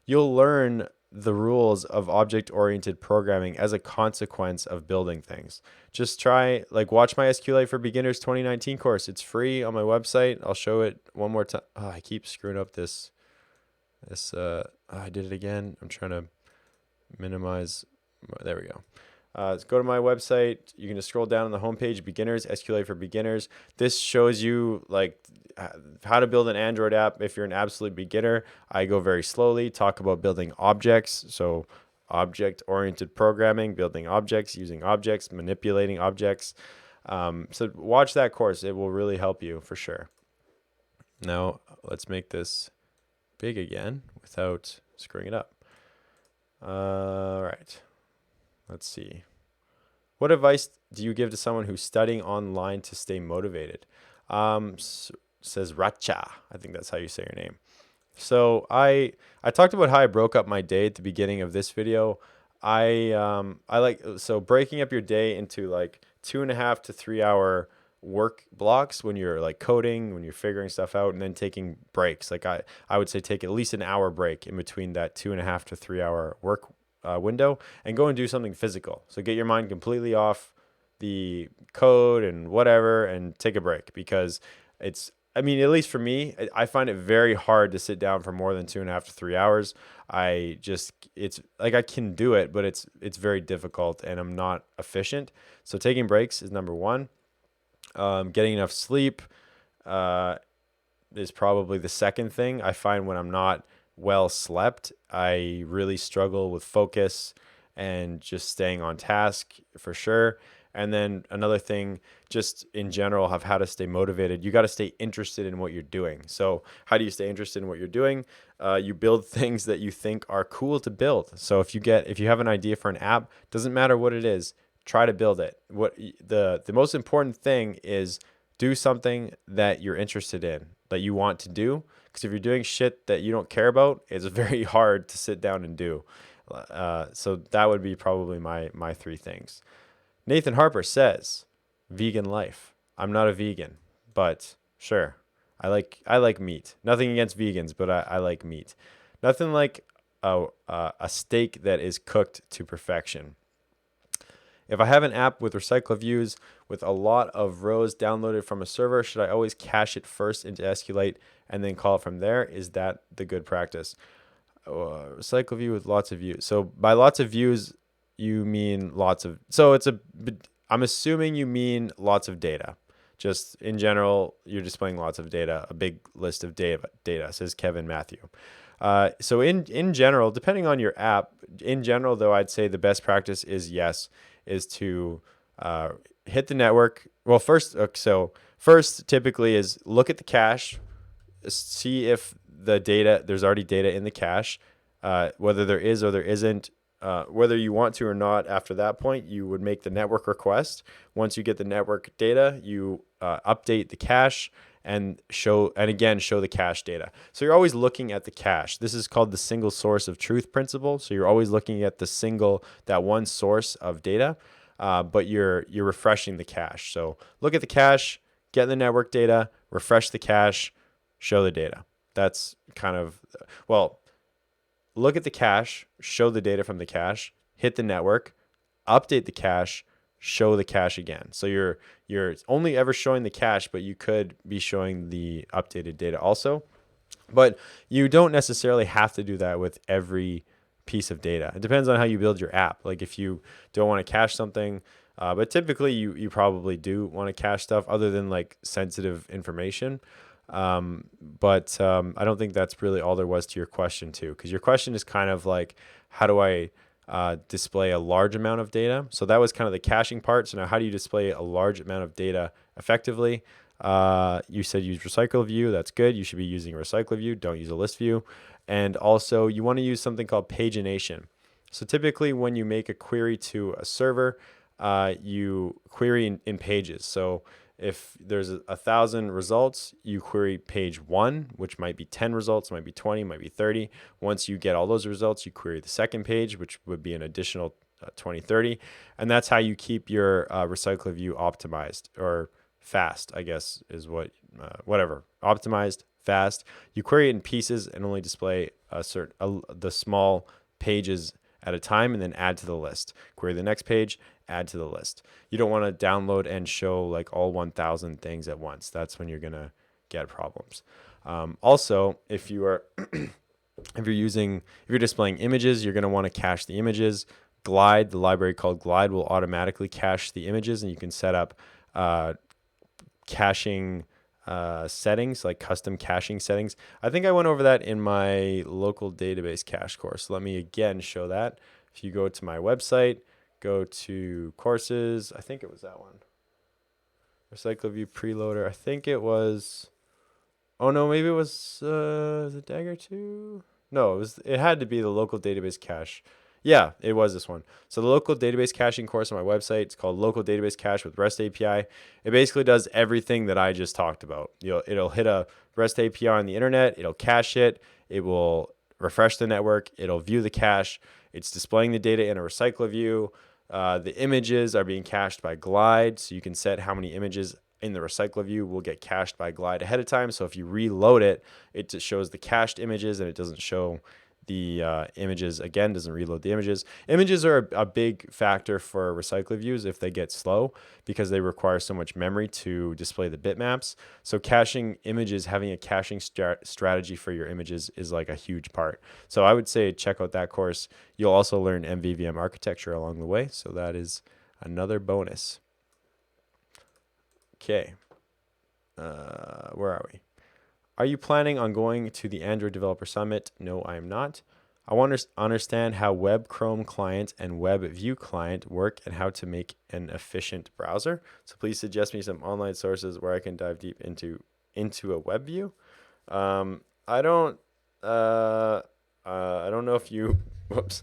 You'll learn the rules of object-oriented programming as a consequence of building things. Just watch my SQLite for Beginners 2019 course. It's free on my website. I'll show it one more time. Oh, I keep screwing up this. I did it again. I'm trying to minimize. There we go. Let's go to my website. You can just scroll down on the homepage, Beginners, SQLite for Beginners. This shows you how to build an Android app if you're an absolute beginner. I go very slowly, talk about building objects. So object-oriented programming, building objects, using objects, manipulating objects. So watch that course. It will really help you for sure. Now let's make this big again without screwing it up. All right. Let's see. What advice do you give to someone who's studying online to stay motivated? Says Racha. I think that's how you say your name. So I talked about how I broke up my day at the beginning of this video. Breaking up your day into like 2.5 to 3 hour work blocks when you're like coding, when you're figuring stuff out, and then taking breaks. Like I would say take at least an hour break in between that 2.5 to 3 hour work window and go and do something physical. So get your mind completely off the code and whatever and take a break, because I mean, at least for me, I find it very hard to sit down for more than 2.5 to 3 hours. It's like I can do it, but it's very difficult and I'm not efficient. So taking breaks is number one. Getting enough sleep is probably the second thing. I find when I'm not well slept, I really struggle with focus and just staying on task for sure. And then another thing, just in general, of how to stay motivated. You got to stay interested in what you're doing. So how do you stay interested in what you're doing? You build things that you think are cool to build. So if you have an idea for an app, doesn't matter what it is, try to build it. The most important thing is do something that you're interested in, that you want to do. Because if you're doing shit that you don't care about, it's very hard to sit down and do. So that would be probably my three things. Nathan Harper says, vegan life. I'm not a vegan, but sure. I like meat. Nothing against vegans, but I like meat. Nothing like a steak that is cooked to perfection. If I have an app with recycle views with a lot of rows downloaded from a server, should I always cache it first into SQLite and then call it from there? Is that the good practice? Recycle view with lots of views. So by lots of views, you mean lots of, I'm assuming you mean lots of data. Just in general, you're displaying lots of data, a big list of data, says Kevin Matthew. So in general, depending on your app, in general, though, I'd say the best practice is to hit the network. Well, first typically is look at the cache, see if there's already data in the cache, whether there is or there isn't. Whether you want to or not, after that point, you would make the network request. Once you get the network data, you update the cache and show the cache data. So you're always looking at the cache. This is called the single source of truth principle. So you're always looking at that one source of data, but you're refreshing the cache. So look at the cache, get the network data, refresh the cache, show the data. That's kind of, look at the cache, show the data from the cache, hit the network, update the cache, show the cache again. So you're only ever showing the cache, but you could be showing the updated data also. But you don't necessarily have to do that with every piece of data. It depends on how you build your app. Like if you don't want to cache something, but typically you probably do want to cache stuff other than like sensitive information. But I don't think that's really all there was to your question too, because your question is kind of like, how do I display a large amount of data? So that was kind of the caching part. So now how do you display a large amount of data effectively? You said use recycle view. That's good. You should be using a recycle view. Don't use a list view. And also you want to use something called pagination. So typically when you make a query to a server, you query in pages. So if there's 1,000 results, you query page 1, which might be 10 results, might be 20, might be 30. Once you get all those results, you query the second page, which would be an additional 20, 30. And that's how you keep your recycle view optimized, or fast, I guess is whatever. Optimized, fast. You query it in pieces and only display the small pages at a time, and then add to the list. Query the next page, add to the list. You don't want to download and show like all 1,000 things at once. That's when you're going to get problems. Also, if you're displaying images, you're going to want to cache the images. Glide, the library called Glide, will automatically cache the images, and you can set up caching settings, like custom caching settings. I think I went over that in my local database cache course. Let me again show that. If you go to my website, go to courses, I think it was that one. Recycle view preloader. I think it was, oh no, maybe it was the Dagger 2? No, it had to be the local database cache. Yeah, it was this one. So the local database caching course on my website, it's called Local Database Cache with REST API. It basically does everything that I just talked about. It'll hit a REST API on the internet. It'll cache it. It will refresh the network. It'll view the cache. It's displaying the data in a recycle view. The images are being cached by Glide, so you can set how many images in the recycle view will get cached by Glide ahead of time. So if you reload it, it just shows the cached images and it doesn't show the images again, doesn't reload the images. Images are a big factor for recycler views if they get slow because they require so much memory to display the bitmaps. So caching images, having a caching strategy for your images is like a huge part. So I would say check out that course. You'll also learn MVVM architecture along the way. So that is another bonus. Okay. Where are we? Are you planning on going to the Android Developer Summit? No, I am not. I want to understand how Web Chrome client and Web View client work and how to make an efficient browser. So please suggest me some online sources where I can dive deep into a web view. I don't know if you. Whoops,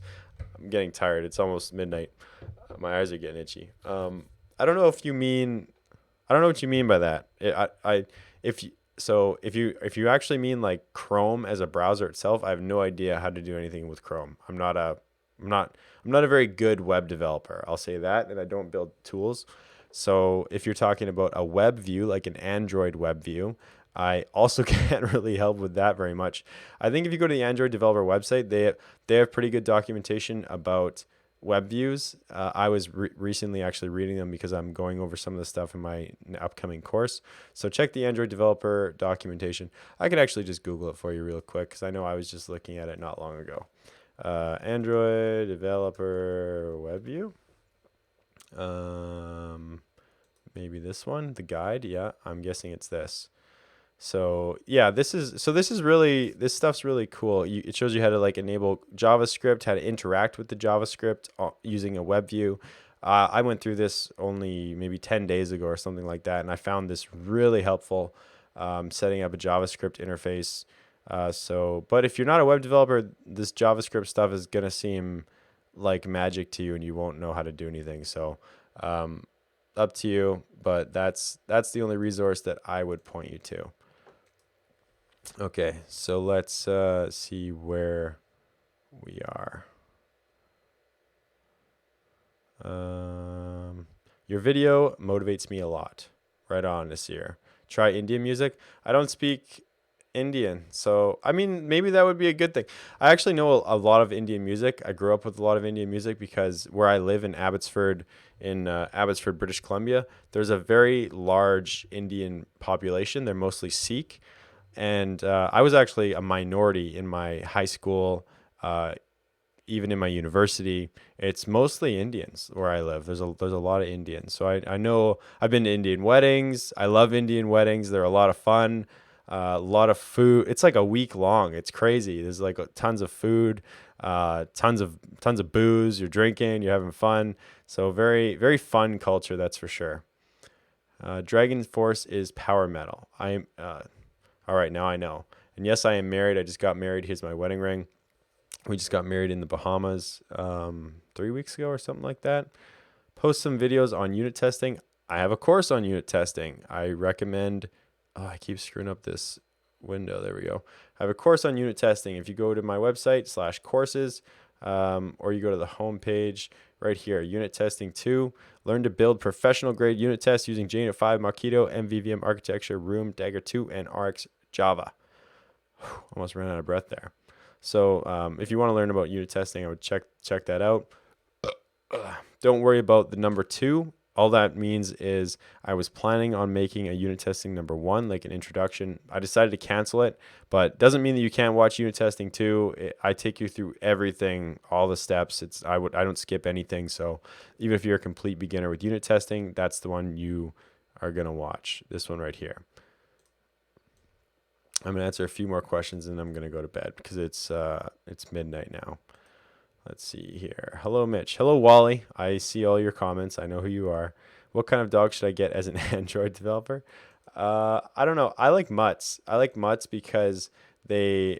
I'm getting tired. It's almost midnight. My eyes are getting itchy. I don't know if you mean. I don't know what you mean by that. If you, so if you actually mean like Chrome as a browser itself, I have no idea how to do anything with Chrome. I'm not a very good web developer. I'll say that, and I don't build tools. So if you're talking about a web view, like an Android web view, I also can't really help with that very much. I think if you go to the Android developer website, they have pretty good documentation about web views. I was recently actually reading them because I'm going over some of the stuff in my upcoming course. So check the Android developer documentation. I could actually just Google it for you real quick because I know I was just looking at it not long ago. Android developer web view. Maybe this one, the guide. Yeah, I'm guessing it's this. So yeah, this stuff's really cool. It shows you how to like enable JavaScript, how to interact with the JavaScript using a web view. I went through this only maybe 10 days ago or something like that, and I found this really helpful, setting up a JavaScript interface. But if you're not a web developer, this JavaScript stuff is gonna seem like magic to you, and you won't know how to do anything. So, up to you. But that's the only resource that I would point you to. Okay, so let's see where we are. Your video motivates me a lot. Right on, Nasir. Try Indian music. I don't speak Indian, so I mean, maybe that would be a good thing. I actually know a lot of Indian music. I grew up with a lot of Indian music because where I live in Abbotsford, British Columbia, there's a very large Indian population. They're mostly Sikh. And I was actually a minority in my high school, even in my university. It's mostly Indians where I live. There's a lot of Indians. So I know I've been to Indian weddings. I love Indian weddings. They're a lot of fun, a lot of food. It's like a week long. It's crazy. There's like tons of food, tons of booze. You're drinking. You're having fun. So very very fun culture. That's for sure. Dragon Force is power metal. All right, now I know. And yes, I am married. I just got married. Here's my wedding ring. We just got married in the Bahamas 3 weeks ago or something like that. Post some videos on unit testing. I have a course on unit testing. I recommend. Oh, I keep screwing up this window. There we go. I have a course on unit testing. If you go to my website /courses, or you go to the home page right here, Unit Testing 2. Learn to build professional grade unit tests using JUnit 5, Mockito, MVVM architecture, Room, Dagger 2, and RX Java. Almost ran out of breath there. So if you want to learn about unit testing, I would check that out. Don't worry about the number 2. All that means is I was planning on making a unit testing number 1, like an introduction. I decided to cancel it, but doesn't mean that you can't watch unit testing 2. I take you through everything, all the steps. I don't skip anything. So even if you're a complete beginner with unit testing, that's the one you are going to watch. This one right here. I'm going to answer a few more questions and I'm going to go to bed because it's midnight now. Let's see here. Hello, Mitch. Hello, Wally. I see all your comments. I know who you are. What kind of dog should I get as an Android developer? I don't know. I like mutts. I like mutts because they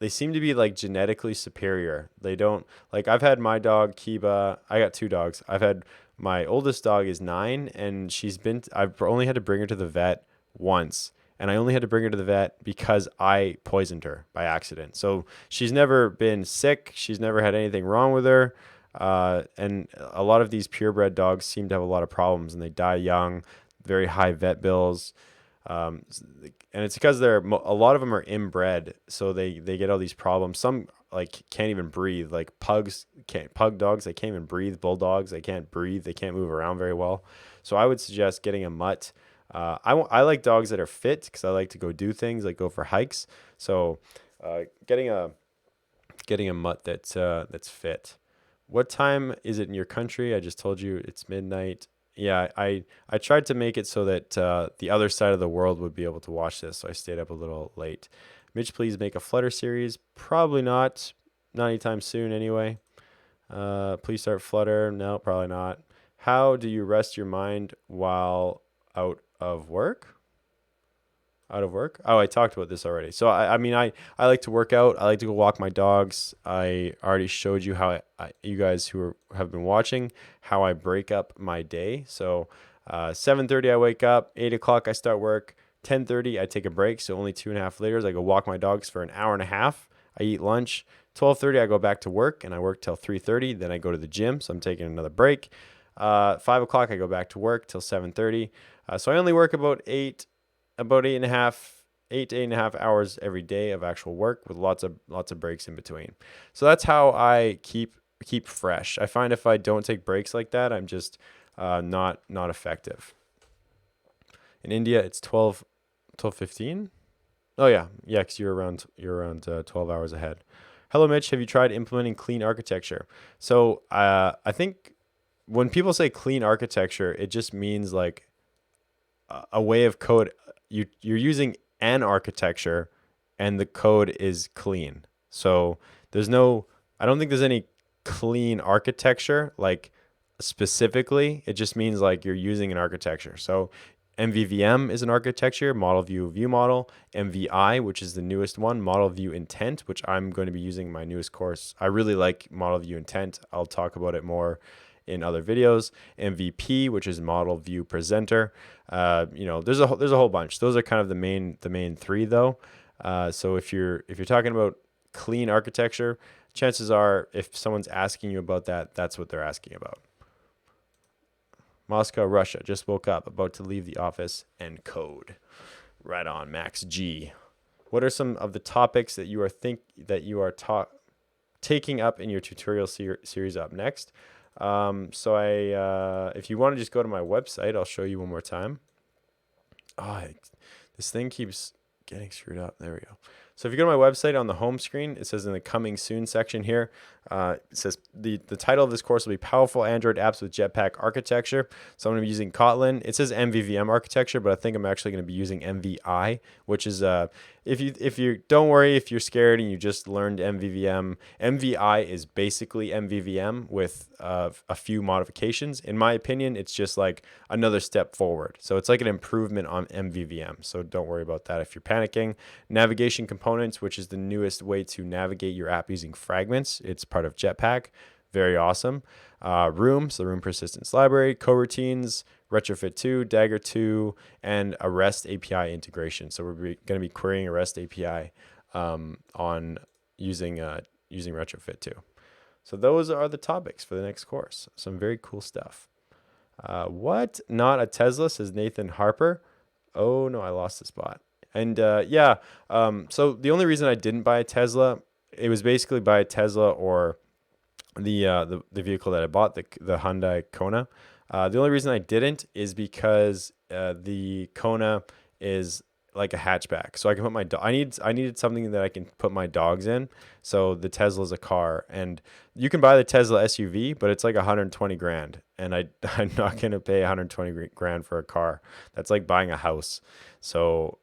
seem to be like genetically superior. They don't like. I've had my dog Kiba. I got 2 dogs. I've had my oldest dog is 9, and I've only had to bring her to the vet once. And I only had to bring her to the vet because I poisoned her by accident. So she's never been sick. She's never had anything wrong with her. And a lot of these purebred dogs seem to have a lot of problems and they die young, very high vet bills. And it's because a lot of them are inbred, so they get all these problems. Some like can't even breathe. Like pug dogs, they can't even breathe. Bulldogs, they can't breathe. They can't move around very well. So I would suggest getting a mutt. I like dogs that are fit because I like to go do things like go for hikes. So getting a mutt that's fit. What time is it in your country? I just told you it's midnight. Yeah, I tried to make it so that the other side of the world would be able to watch this, so I stayed up a little late. Mitch, please make a Flutter series. Probably not. Not anytime soon, anyway. Please start Flutter. No, probably not. How do you rest your mind while out of work? Out of work? Oh, I talked about this already. So I like to work out. I like to go walk my dogs. I already showed you how you guys have been watching how I break up my day. So 7:30 I wake up, 8 o'clock I start work, 10:30 I take a break. So only 2.5 liters. I go walk my dogs for an hour and a half. I eat lunch. 12:30 I go back to work and I work till 3:30. Then I go to the gym. So I'm taking another break. 5 o'clock I go back to work till 7:30. So I only work about 8 to 8.5 hours every day of actual work with lots of breaks in between. So that's how I keep fresh. I find if I don't take breaks like that, I'm just not effective. In India, it's 12:15. Oh yeah, because you're around 12 hours ahead. Hello, Mitch. Have you tried implementing clean architecture? So I think when people say clean architecture, it just means like a way of code. You're using an architecture and the code is clean. So I don't think there's any clean architecture like specifically. It just means like you're using an architecture. So MVVM is an architecture, model view view model. MVI, which is the newest one, model view intent, which I'm going to be using in my newest course. I really like model view intent. I'll talk about it more in other videos. MVP, which is model view presenter. There's a whole bunch. Those are kind of the main three though. So if you're talking about clean architecture, chances are if someone's asking you about that, that's what they're asking about. Moscow, Russia. Just woke up, about to leave the office and code. Right on, Max G. What are some of the topics that you are taking up in your tutorial series up next? If you want to just go to my website, I'll show you one more time. This thing keeps getting screwed up. There we go. So if you go to my website on the home screen, it says in the coming soon section here, it says the title of this course will be Powerful Android Apps with Jetpack Architecture. So I'm going to be using Kotlin. It says MVVM architecture, but I think I'm actually going to be using MVI, which is if you don't worry if you're scared and you just learned MVVM. MVI is basically MVVM with a few modifications. In my opinion, it's just like another step forward. So it's like an improvement on MVVM. So don't worry about that if you're panicking. Navigation components, which is the newest way to navigate your app using fragments. It's part of Jetpack. Very awesome. Rooms, the Room Persistence Library, coroutines, Retrofit 2, Dagger 2, and a REST API integration. So we're going to be querying a REST API on using Retrofit 2. So those are the topics for the next course. Some very cool stuff. What? Not a Tesla, says Nathan Harper. Oh, no, I lost the spot. And so the only reason I didn't buy a Tesla, it was basically buy a Tesla or the vehicle that I bought, the Hyundai Kona. The only reason I didn't is because the Kona is like a hatchback, so I can put I needed something that I can put my dogs in. So the Tesla's a car, and you can buy the Tesla SUV, but it's like 120 grand, and I'm not gonna pay 120 grand for a car. That's like buying a house. So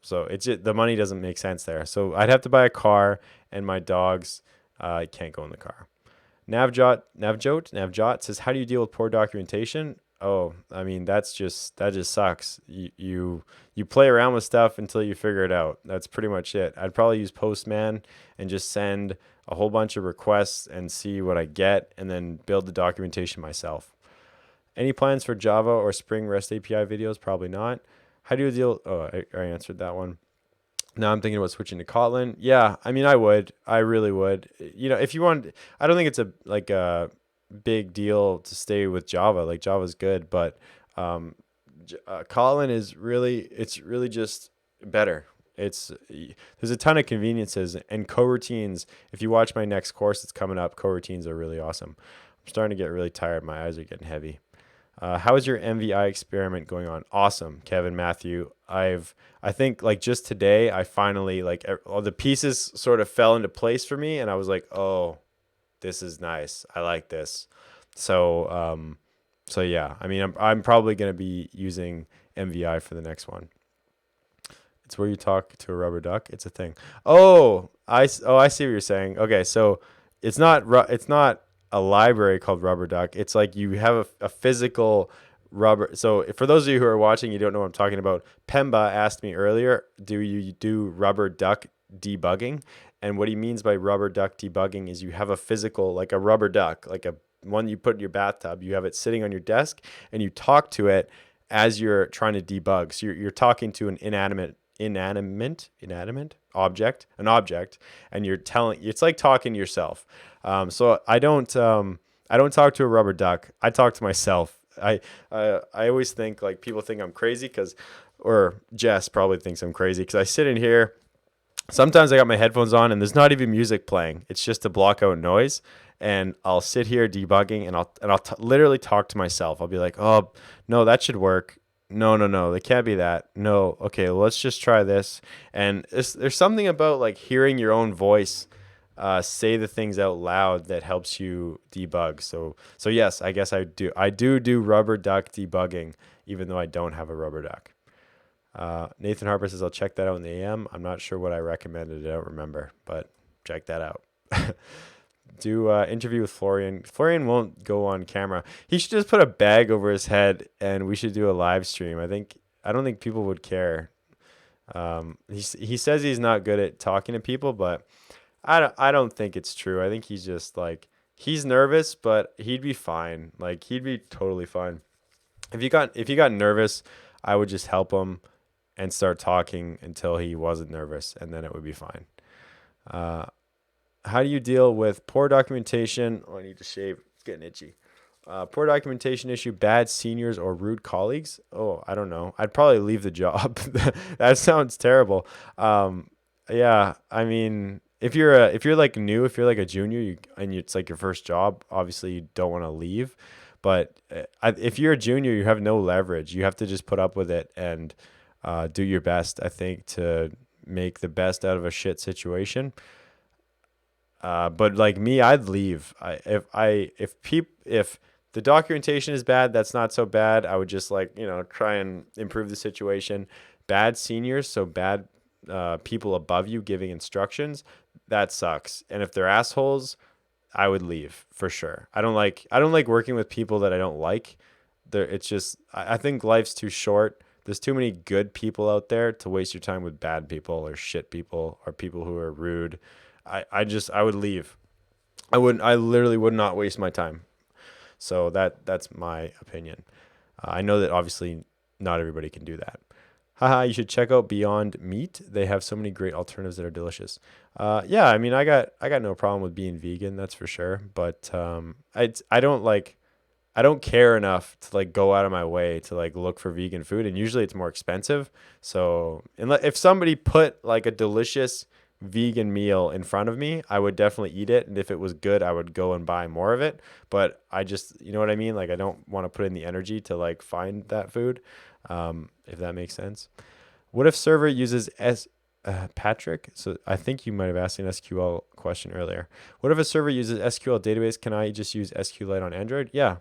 so the money doesn't make sense there. So I'd have to buy a car, and my dogs can't go in the car. Navjot says, how do you deal with poor documentation? Oh, I mean, that just sucks. You play around with stuff until you figure it out. That's pretty much it. I'd probably use Postman and just send a whole bunch of requests and see what I get, and then build the documentation myself. Any plans for Java or Spring REST API videos? Probably not. How do you deal? Oh, I answered that one. Now I'm thinking about switching to Kotlin. Yeah, I mean, I would. I really would. If you want, I don't think it's a big deal to stay with Java. Like Java's good, but Kotlin is it's really just better. There's a ton of conveniences and coroutines. If you watch my next course that's coming up, coroutines are really awesome. I'm starting to get really tired. My eyes are getting heavy. How is your MVI experiment going on? Awesome, Kevin, Matthew. I think like just today, I finally like all the pieces sort of fell into place for me, and I was like, oh, this is nice. I like this. So so yeah, I mean, I'm probably gonna be using MVI for the next one. It's where you talk to a rubber duck. It's a thing. I see what you're saying. Okay, so it's not a library called Rubber Duck. It's like you have a physical rubber. So for those of you who are watching, you don't know what I'm talking about. Pemba asked me earlier, do you do rubber duck debugging? And what he means by rubber duck debugging is you have a physical, like a rubber duck, like a one you put in your bathtub. You have it sitting on your desk, and you talk to it as you're trying to debug. So you're talking to an inanimate object, an object, and you're telling it's like talking to yourself. So I don't talk to a rubber duck. I talk to myself. I always think like people think I'm crazy or Jess probably thinks I'm crazy because I sit in here. Sometimes I got my headphones on and there's not even music playing. It's just to block out noise. And I'll sit here debugging and I'll literally talk to myself. I'll be like, oh no, that should work. No, it can't be that. No, okay, well, let's just try this. And there's something about like hearing your own voice say the things out loud that helps you debug. So yes, I guess I do rubber duck debugging, even though I don't have a rubber duck. Nathan Harper says I'll check that out in the AM. I'm not sure what I recommended. I don't remember, but check that out. Do interview with Florian. Florian won't go on camera. He should just put a bag over his head, and we should do a live stream. I don't think people would care. He says he's not good at talking to people, but I don't think it's true. I think he's just like he's nervous, but he'd be fine. Like he'd be totally fine. If he got nervous, I would just help him and start talking until he wasn't nervous, and then it would be fine. How do you deal with poor documentation? Oh, I need to shave. It's getting itchy. Poor documentation issue, bad seniors, or rude colleagues? Oh, I don't know. I'd probably leave the job. That sounds terrible. Yeah, I mean, if you're like new, if you're like a junior, it's like your first job, obviously you don't want to leave. But if you're a junior, you have no leverage. You have to just put up with it and do your best, I think, to make the best out of a shit situation. But like me, I'd leave. If the documentation is bad, that's not so bad. I would just like try and improve the situation. Bad seniors, so bad people above you giving instructions, that sucks. And if they're assholes, I would leave for sure. I don't like working with people that I don't like. It's just I think life's too short. There's too many good people out there to waste your time with bad people or shit people or people who are rude. I would leave. I literally would not waste my time. So that's my opinion. I know that obviously not everybody can do that. Haha, you should check out Beyond Meat. They have so many great alternatives that are delicious. Yeah, I mean, I got no problem with being vegan, that's for sure. But I don't care enough to like go out of my way to like look for vegan food, and usually it's more expensive. So if somebody put like a delicious vegan meal in front of me, I would definitely eat it, and if it was good, I would go and buy more of it. But I just, you know what I mean? Like I don't want to put in the energy to like find that food, if that makes sense. What if server uses Patrick? So I think you might have asked an SQL question earlier. What if a server uses SQL database? Can I just use SQLite on Android? Yeah.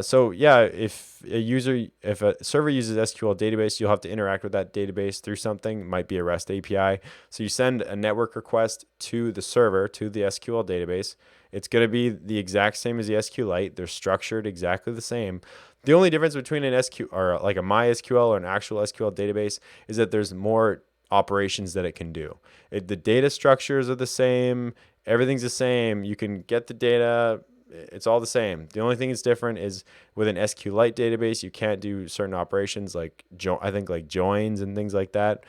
So yeah, if a server uses SQL database, you'll have to interact with that database through something. It might be a REST API. So you send a network request to the server, to the SQL database. It's going to be the exact same as the SQLite. They're structured exactly the same. The only difference between an SQL or like a MySQL or an actual SQL database is that there's more operations that it can do. The data structures are the same. Everything's the same. You can get the data. It's all the same. The only thing that's different is with an SQLite database, you can't do certain operations like I think like joins and things like that.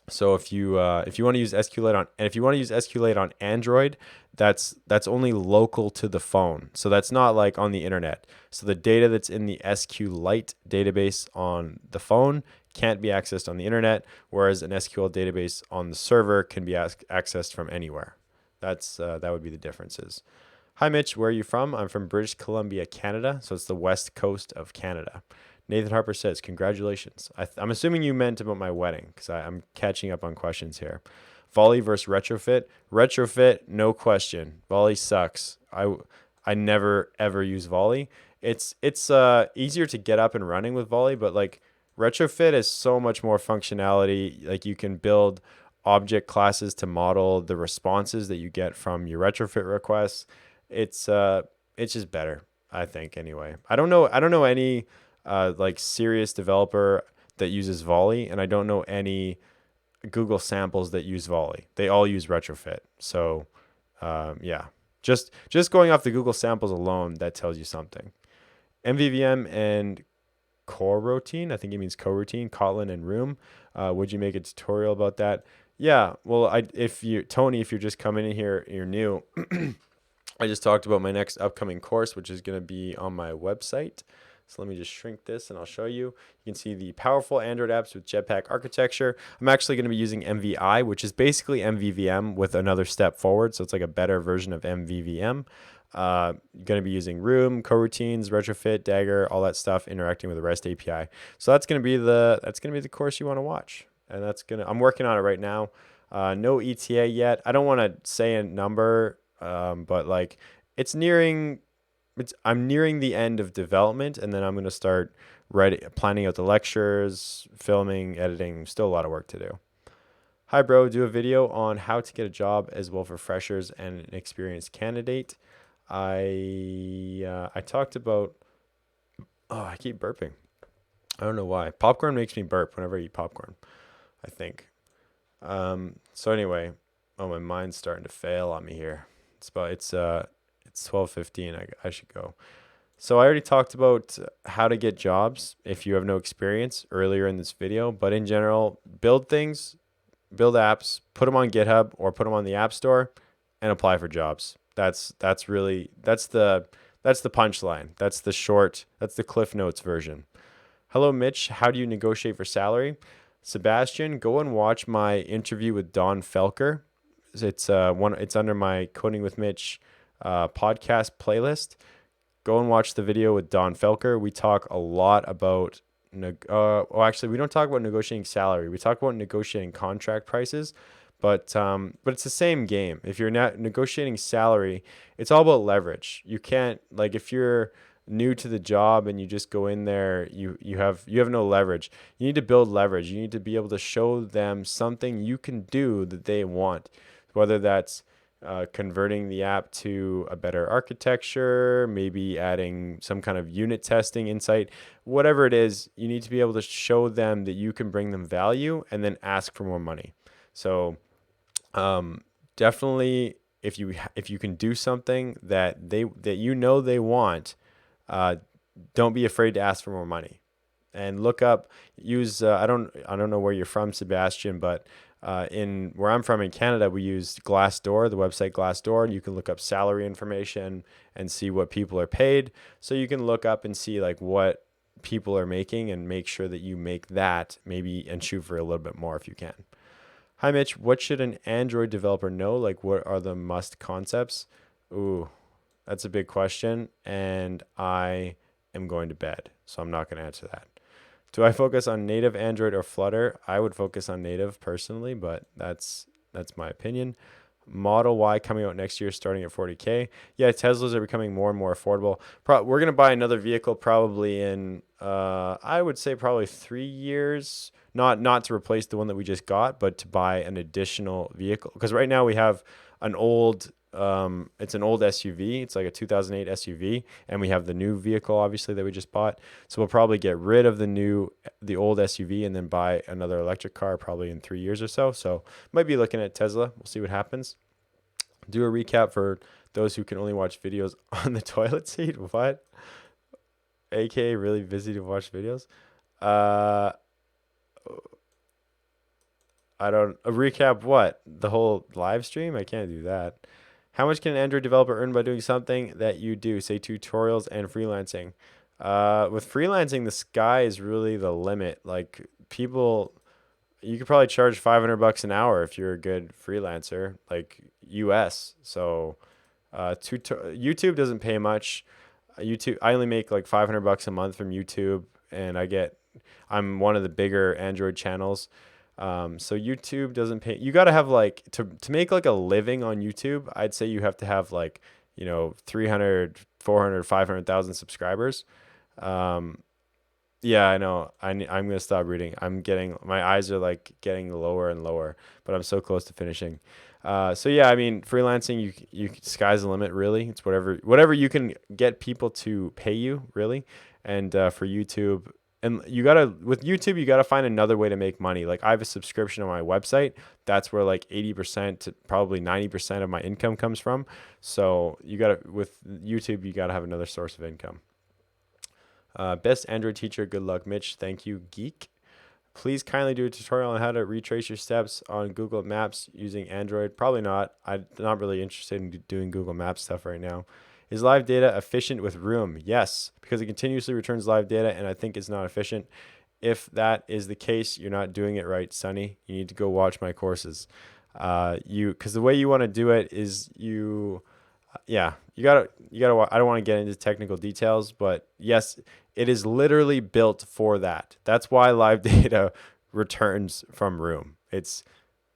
So if you want to use SQLite on Android, that's only local to the phone. So that's not like on the internet. So the data that's in the SQLite database on the phone can't be accessed on the internet, whereas an SQL database on the server can be accessed from anywhere. That would be the differences. Hi Mitch, where are you from? I'm from British Columbia, Canada. So it's the west coast of Canada. Nathan Harper says, congratulations. I'm assuming you meant about my wedding because I'm catching up on questions here. Volley versus retrofit. Retrofit, no question. Volley sucks. I never ever use Volley. It's easier to get up and running with Volley, but like retrofit has so much more functionality. Like you can build object classes to model the responses that you get from your retrofit requests. It's just better, I think. Anyway, I don't know any like serious developer that uses Volley, and I don't know any Google samples that use Volley. They all use retrofit. So yeah, just going off the Google samples alone, that tells you something. MVVM and coroutine, I think it means coroutine, Kotlin and Room. Would you make a tutorial about that? Yeah, well, if you Tony, if you're just coming in here, you're new. I just talked about my next upcoming course, which is going to be on my website. So let me just shrink this and I'll show you. You can see the powerful Android apps with Jetpack architecture. I'm actually going to be using MVI, which is basically MVVM with another step forward. So it's like a better version of MVVM. You're going to be using Room, coroutines, retrofit, Dagger, all that stuff, interacting with the REST API. So that's going to be the course you want to watch, and I'm working on it right now. No ETA yet. I don't want to say a number, but like I'm nearing the end of development, and then I'm going to start planning out the lectures, filming, editing. Still a lot of work to do. Hi, bro. Do a video on how to get a job as well for freshers and an experienced candidate. I talked about. Oh, I keep burping. I don't know why. Popcorn makes me burp whenever I eat popcorn, I think. So anyway, oh, my mind's starting to fail on me here. It's 12:15. I should go. So I already talked about how to get jobs if you have no experience earlier in this video, but in general, build things, build apps, put them on GitHub or put them on the App Store and apply for jobs. That's the punchline. That's the Cliff Notes version. Hello, Mitch. How do you negotiate for salary? Sebastian, go and watch my interview with Don Felker. It's under my Coding with Mitch podcast playlist. Go and watch the video with Don Felker. We talk a lot about actually we don't talk about negotiating salary. We talk about negotiating contract prices, but it's the same game. If you're not negotiating salary, it's all about leverage. You can't, like, if you're new to the job and you just go in there, you have no leverage. You need to build leverage. You need to be able to show them something you can do that they want, whether that's converting the app to a better architecture, maybe adding some kind of unit testing insight, whatever it is. You need to be able to show them that you can bring them value and then ask for more money. So definitely, if you can do something that they want, don't be afraid to ask for more money. And use I don't know where you're from, Sebastian, but in where I'm from in Canada, we use Glassdoor, the website Glassdoor, and you can look up salary information and see what people are paid. So you can look up and see like what people are making and make sure that you make that, maybe, and shoot for a little bit more if you can. Hi, Mitch. What should an Android developer know? Like, what are the must concepts? Ooh, that's a big question, and I am going to bed, so I'm not going to answer that. Do I focus on native Android or Flutter? I would focus on native personally, but that's my opinion. Model Y coming out next year, starting at 40K. Yeah, Teslas are becoming more and more affordable. We're gonna buy another vehicle probably in, I would say probably 3 years. Not to replace the one that we just got, but to buy an additional vehicle. Because right now we have an old, it's an old SUV. It's like a 2008 SUV, and we have the new vehicle obviously that we just bought. So we'll probably get rid of the old SUV and then buy another electric car probably in 3 years or so. So might be looking at Tesla. We'll see what happens. Do a recap for those who can only watch videos on the toilet seat. What? AKA really busy to watch videos. Uh, I don't recap what? The whole live stream? I can't do that. How much can an Android developer earn by doing something that you do, say tutorials and freelancing? With freelancing, the sky is really the limit. Like people, you could probably charge $500 an hour if you're a good freelancer, like US. So, YouTube doesn't pay much. YouTube, I only make like $500 a month from YouTube, and I'm one of the bigger Android channels. So YouTube doesn't pay. You got to have like to make like a living on YouTube. I'd say you have to have like 300, 400, 500,000 subscribers. Um, yeah, I know. I'm gonna stop reading. My eyes are like getting lower and lower, but I'm so close to finishing. So yeah, I mean, freelancing, sky's the limit, really. It's whatever you can get people to pay you, really. And for YouTube, and with YouTube, you gotta find another way to make money. Like I have a subscription on my website. That's where like 80% to probably 90% of my income comes from. So with YouTube, you gotta have another source of income. Best Android teacher, good luck, Mitch. Thank you, Geek. Please kindly do a tutorial on how to retrace your steps on Google Maps using Android. Probably not. I'm not really interested in doing Google Maps stuff right now. Is live data efficient with Room? Yes, because it continuously returns live data, and I think it's not efficient. If that is the case, you're not doing it right, Sonny. You need to go watch my courses. Because the way you want to do it is yeah, you gotta. I don't want to get into technical details, but yes, it is literally built for that. That's why live data returns from Room. It's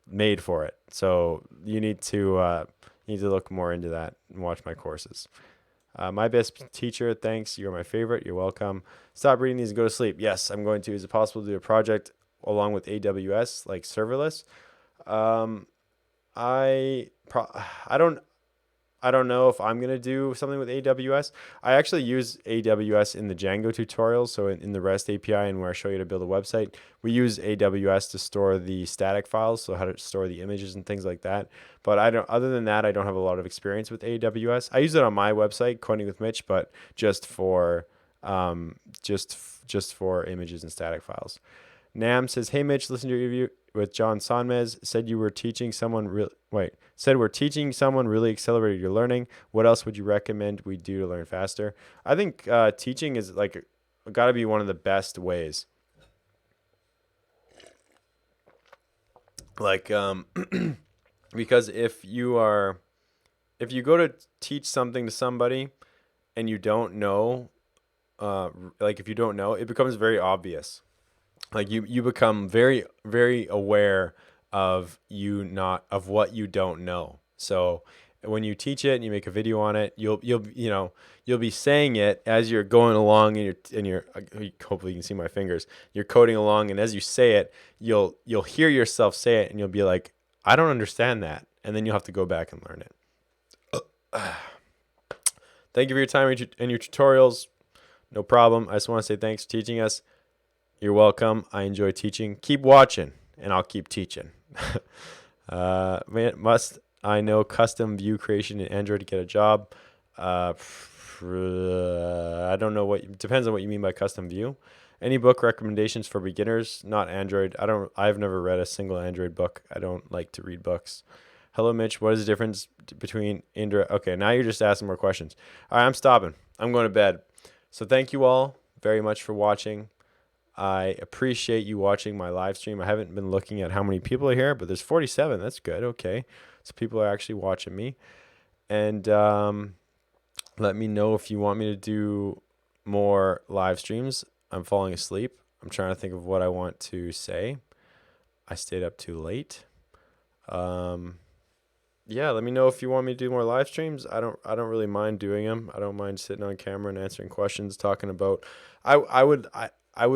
made for it. So you need to look more into that and watch my courses. My best teacher, thanks. You're my favorite. You're welcome. Stop reading these and go to sleep. Yes, I'm going to. Is it possible to do a project along with AWS, like serverless? Um, I don't know if I'm going to do something with AWS. I actually use AWS in the Django tutorials. So in the REST API and where I show you to build a website, we use AWS to store the static files. So how to store the images and things like that. But other than that, I don't have a lot of experience with AWS. I use it on my website, Coding with Mitch, but just for for images and static files. Nam says, "Hey Mitch, listen to your review with John Sonmez. Said we're teaching someone really accelerated your learning. What else would you recommend we do to learn faster?" I think teaching is like got to be one of the best ways. Like because if you go to teach something to somebody and you don't know, if you don't know, it becomes very obvious. Like you become very, very aware of what you don't know. So when you teach it and you make a video on it, you'll be saying it as you're going along, and you're hopefully you can see my fingers. You're coding along, and as you say it, you'll hear yourself say it, and you'll be like, I don't understand that, and then you'll have to go back and learn it. Thank you for your time and your tutorials. No problem. I just want to say thanks for teaching us. You're welcome. I enjoy teaching. Keep watching, and I'll keep teaching. Must I know custom view creation in Android to get a job? I don't know depends on what you mean by custom view. Any book recommendations for beginners? Not Android. I've never read a single Android book. I don't like to read books. Hello, Mitch. What is the difference between indirect? Okay, now you're just asking more questions. All right, I'm stopping. I'm going to bed. So thank you all very much for watching. I appreciate you watching my live stream. I haven't been looking at how many people are here, but there's 47. That's good. Okay. So people are actually watching me. And let me know if you want me to do more live streams. I'm falling asleep. I'm trying to think of what I want to say. I stayed up too late. Yeah, let me know if you want me to do more live streams. I don't really mind doing them. I don't mind sitting on camera and answering questions, talking about I would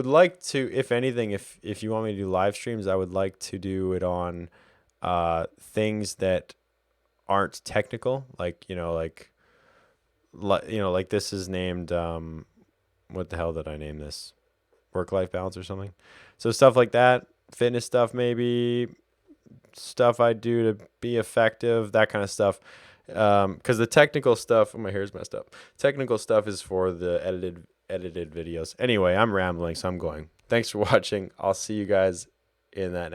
like to, if anything, if you want me to do live streams, I would like to do it on things that aren't technical, like this is named what the hell did I name this? Work-life balance or something. So stuff like that, fitness stuff maybe, stuff I do to be effective, that kind of stuff. Because the technical stuff, my hair's messed up. Technical stuff is for the edited videos. Anyway, I'm rambling, so I'm going. Thanks for watching. I'll see you guys in that next